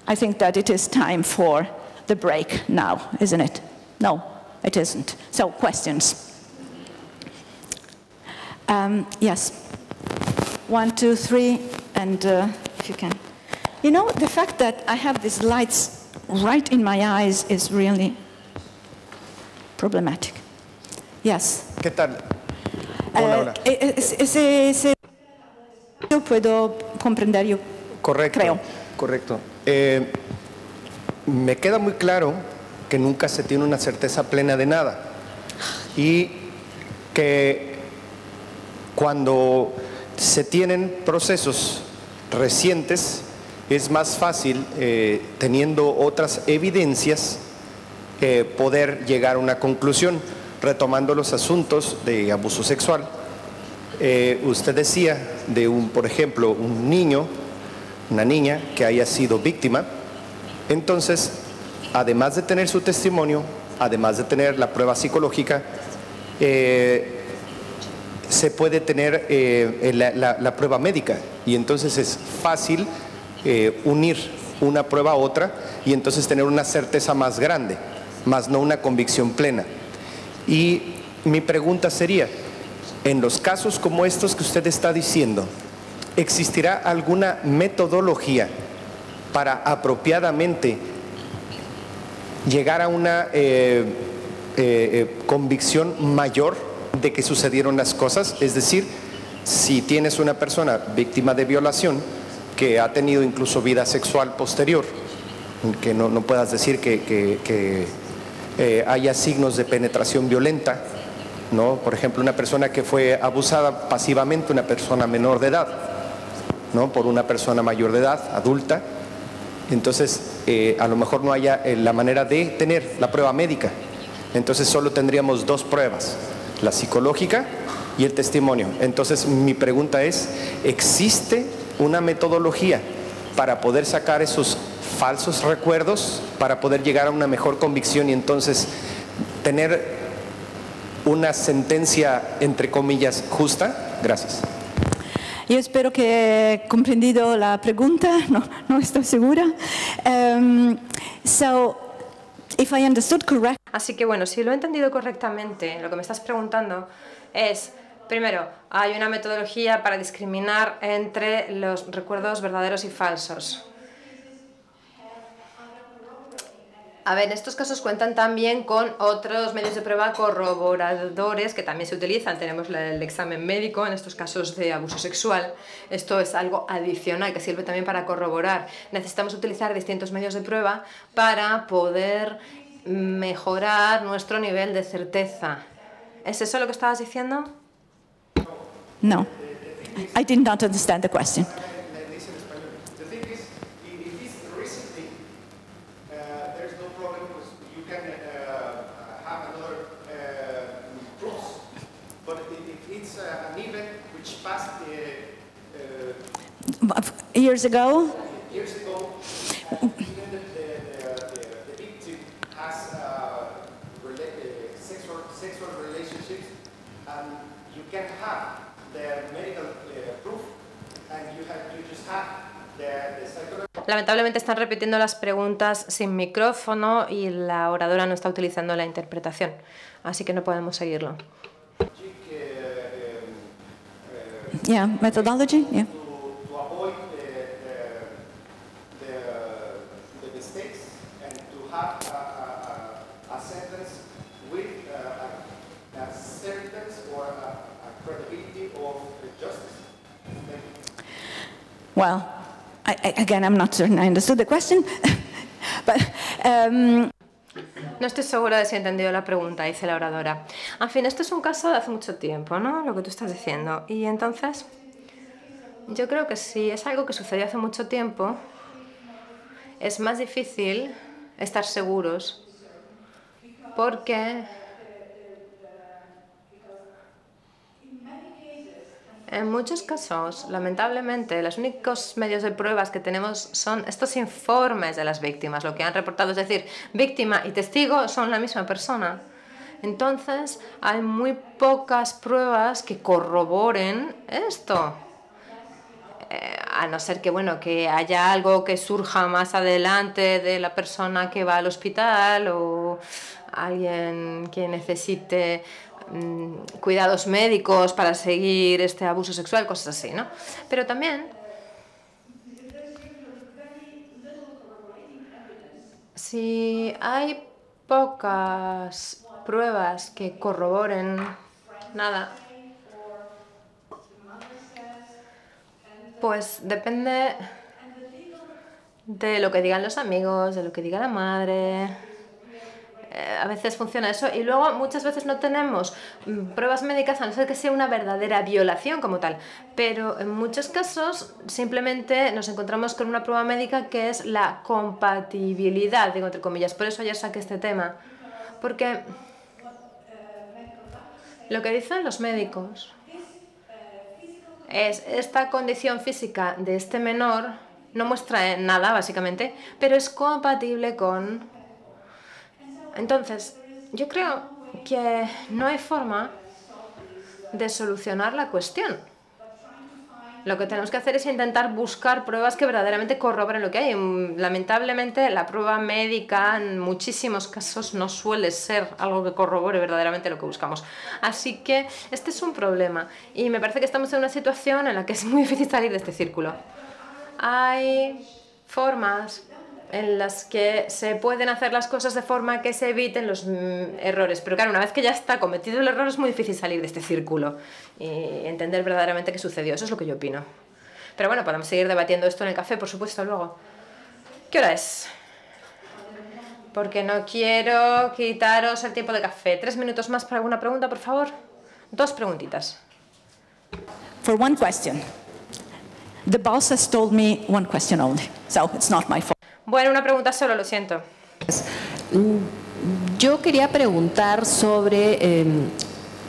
I think that it is time for the break now, isn't it? No, it isn't. So, questions? Yes. 1, 2, 3, and if you can. You know, the fact that I have these lights right in my eyes is really problematic. Yes. ¿Qué tal? Hola, hola. Yo puedo comprender, yo Correcto, creo. correcto. Me queda muy claro que nunca se tiene una certeza plena de nada y que cuando se tienen procesos recientes es más fácil, teniendo otras evidencias, poder llegar a una conclusión. Retomando los asuntos de abuso sexual, usted decía de por ejemplo, un niño, una niña que haya sido víctima. Entonces, además de tener su testimonio, además de tener la prueba psicológica, se puede tener la prueba médica, y entonces es fácil unir una prueba a otra y entonces tener una certeza más grande, más no una convicción plena. Y mi pregunta sería, en los casos como estos que usted está diciendo, ¿existirá alguna metodología para apropiadamente llegar a una convicción mayor de que sucedieron las cosas? Es decir, si tienes una persona víctima de violación que ha tenido incluso vida sexual posterior, que no puedas decir que haya signos de penetración violenta, ¿no? Por ejemplo, una persona que fue abusada pasivamente, una persona menor de edad, ¿no? Por una persona mayor de edad, adulta, entonces a lo mejor no haya la manera de tener la prueba médica. Entonces solo tendríamos dos pruebas, la psicológica y el testimonio. Entonces mi pregunta es, ¿existe una metodología para poder sacar esos falsos recuerdos, para poder llegar a una mejor convicción y entonces tener una sentencia, entre comillas, justa? Gracias. Yo espero que he comprendido la pregunta, no estoy segura. So, if I understood correctly. Así que bueno, si lo he entendido correctamente, lo que me estás preguntando es, primero, hay una metodología para discriminar entre los recuerdos verdaderos y falsos. A ver, estos casos cuentan también con otros medios de prueba corroboradores que también se utilizan. Tenemos el examen médico en estos casos de abuso sexual. Esto es algo adicional que sirve también para corroborar. Necesitamos utilizar distintos medios de prueba para poder mejorar nuestro nivel de certeza. ¿Es eso lo que estabas diciendo? No, I did not understand the question. Years ago, even the victim has sexual relationships, and you can have the medical proof, and you just have the psychological. Lamentablemente están repitiendo las preguntas sin micrófono y la oradora no está utilizando la interpretación, así que no podemos seguirlo. Yeah, methodology, yeah. To avoid the mistakes and to have a sentence with a sentence or a credibility of justice. Well, again, I'm not certain I understood the question. But, no estoy segura de si he entendido la pregunta, dice la oradora. En fin, esto es un caso de hace mucho tiempo, ¿no? Lo que tú estás diciendo. Y entonces, yo creo que si es algo que sucedió hace mucho tiempo, es más difícil estar seguros porque en muchos casos, lamentablemente, los únicos medios de pruebas que tenemos son estos informes de las víctimas, lo que han reportado. Es decir, víctima y testigo son la misma persona. Entonces, hay muy pocas pruebas que corroboren esto. A no ser que, bueno, que haya algo que surja más adelante de la persona que va al hospital o alguien que necesite cuidados médicos para seguir este abuso sexual, cosas así, ¿no? Pero también, si hay pocas pruebas que corroboren nada, pues depende de lo que digan los amigos, de lo que diga la madre. A veces funciona eso y luego muchas veces no tenemos pruebas médicas a no ser que sea una verdadera violación como tal, pero en muchos casos simplemente nos encontramos con una prueba médica que es la compatibilidad, digo entre comillas. Por eso ayer saqué este tema, porque lo que dicen los médicos es esta condición física de este menor no muestra nada básicamente, pero es compatible con... Entonces, yo creo que no hay forma de solucionar la cuestión. Lo que tenemos que hacer es intentar buscar pruebas que verdaderamente corroboren lo que hay. Lamentablemente, la prueba médica en muchísimos casos no suele ser algo que corrobore verdaderamente lo que buscamos. Así que este es un problema y me parece que estamos en una situación en la que es muy difícil salir de este círculo. Hay formas en las que se pueden hacer las cosas de forma que se eviten los errores. Pero claro, una vez que ya está cometido el error es muy difícil salir de este círculo y entender verdaderamente qué sucedió. Eso es lo que yo opino. Pero bueno, podemos seguir debatiendo esto en el café, por supuesto, luego. ¿Qué hora es? Porque no quiero quitaros el tiempo de café. 3 minutos más para alguna pregunta, por favor. 2 preguntitas. For one question. The boss has told me one question only, so it's not my fault. Bueno, una pregunta solo, lo siento. Yo quería preguntar sobre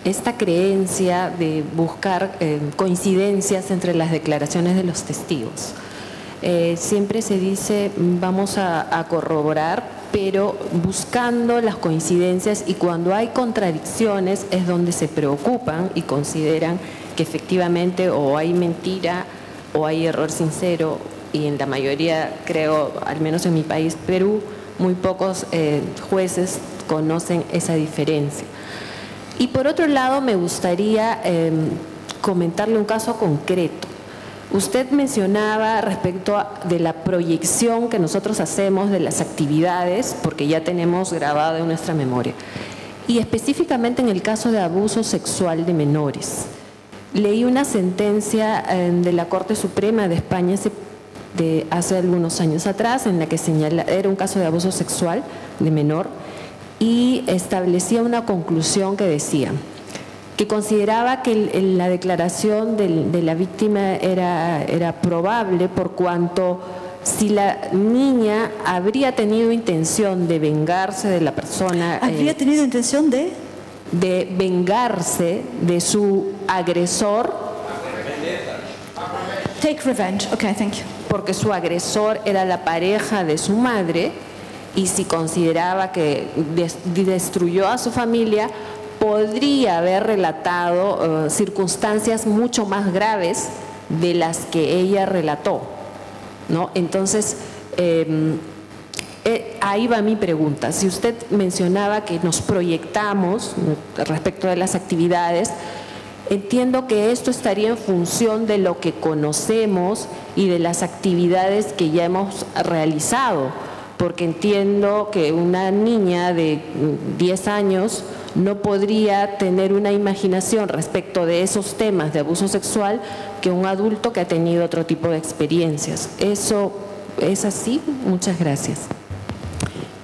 esta creencia de buscar coincidencias entre las declaraciones de los testigos. Siempre se dice vamos a corroborar, pero buscando las coincidencias, y cuando hay contradicciones es donde se preocupan y consideran que efectivamente o hay mentira o hay error sincero. Y en la mayoría, creo, al menos en mi país, Perú, muy pocos jueces conocen esa diferencia. Y por otro lado, me gustaría comentarle un caso concreto. Usted mencionaba respecto de la proyección que nosotros hacemos de las actividades, porque ya tenemos grabado en nuestra memoria. Y específicamente en el caso de abuso sexual de menores. Leí una sentencia de la Corte Suprema de España de hace algunos años atrás, en la que era un caso de abuso sexual de menor, y establecía una conclusión que decía que consideraba que la declaración de la víctima era probable por cuanto si la niña habría tenido intención de vengarse de la persona... ¿Habría tenido intención de...? De vengarse de su agresor. Take revenge. Okay, thank you. Porque su agresor era la pareja de su madre, y si consideraba que destruyó a su familia, podría haber relatado circunstancias mucho más graves de las que ella relató, ¿no? Entonces, ahí va mi pregunta. Si usted mencionaba que nos proyectamos respecto de las actividades, entiendo que esto estaría en función de lo que conocemos y de las actividades que ya hemos realizado, porque entiendo que una niña de 10 años no podría tener una imaginación respecto de esos temas de abuso sexual que un adulto que ha tenido otro tipo de experiencias. ¿Eso es así? Muchas gracias.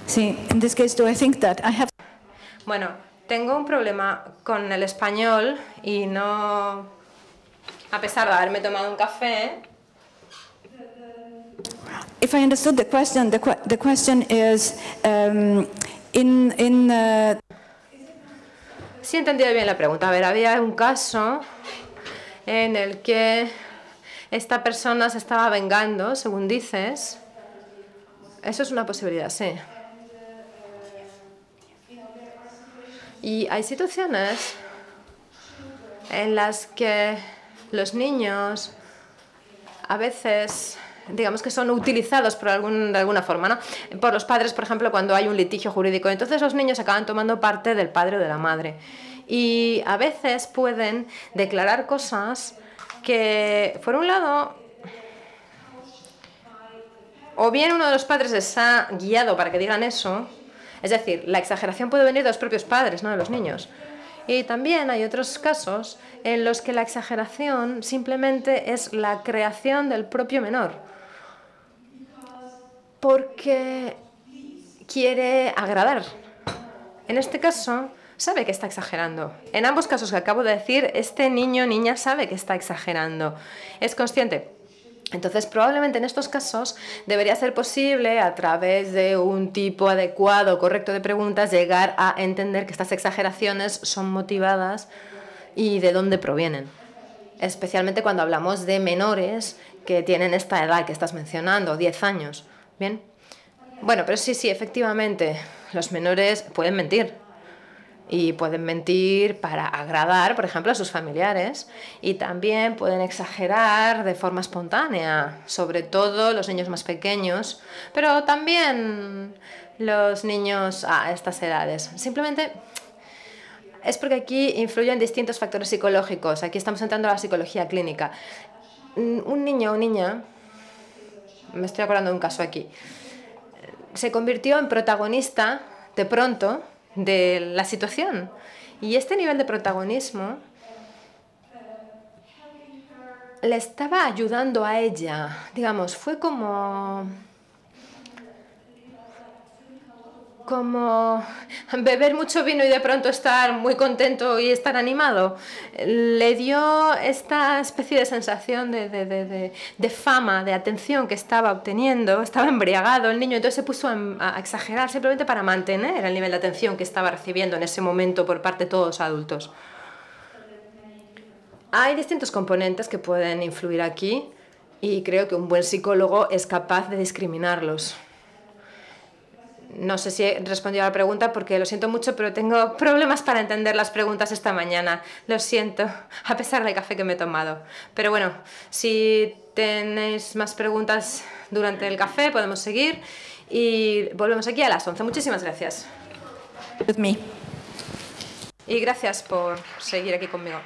See, in this case, do I think that I have... Bueno, tengo un problema con el español y no, a pesar de haberme tomado un café. If I understood the question is Sí, he entendido bien la pregunta. A ver, había un caso en el que esta persona se estaba vengando, según dices. Eso es una posibilidad, sí. Y hay situaciones en las que los niños a veces, digamos que son utilizados por de alguna forma, ¿no? Por los padres, por ejemplo, cuando hay un litigio jurídico. Entonces los niños acaban tomando parte del padre o de la madre. Y a veces pueden declarar cosas que, por un lado, o bien uno de los padres les ha guiado para que digan eso. Es decir, la exageración puede venir de los propios padres, no de los niños. Y también hay otros casos en los que la exageración simplemente es la creación del propio menor, porque quiere agradar. En este caso, sabe que está exagerando. En ambos casos que acabo de decir, este niño o niña sabe que está exagerando. Es consciente. Entonces, probablemente en estos casos debería ser posible, a través de un tipo adecuado, correcto de preguntas, llegar a entender que estas exageraciones son motivadas y de dónde provienen. Especialmente cuando hablamos de menores que tienen esta edad que estás mencionando, 10 años. ¿Bien? Bueno, pero sí, efectivamente, los menores pueden mentir. Y pueden mentir para agradar, por ejemplo, a sus familiares. Y también pueden exagerar de forma espontánea, sobre todo los niños más pequeños, pero también los niños a estas edades. Simplemente es porque aquí influyen distintos factores psicológicos. Aquí estamos entrando a la psicología clínica. Un niño o niña, me estoy acordando de un caso aquí, se convirtió en protagonista de pronto de la situación. Y este nivel de protagonismo le estaba ayudando a ella. Digamos, fue como beber mucho vino y de pronto estar muy contento y estar animado. Le dio esta especie de sensación de fama, de atención que estaba obteniendo. Estaba embriagado el niño, entonces se puso a exagerar simplemente para mantener el nivel de atención que estaba recibiendo en ese momento por parte de todos los adultos. Hay distintos componentes que pueden influir aquí y creo que un buen psicólogo es capaz de discriminarlos. No sé si he respondido a la pregunta porque lo siento mucho, pero tengo problemas para entender las preguntas esta mañana. Lo siento, a pesar del café que me he tomado. Pero bueno, si tenéis más preguntas durante el café, podemos seguir. Y volvemos aquí a las 11. Muchísimas gracias. With me. Y gracias por seguir aquí conmigo.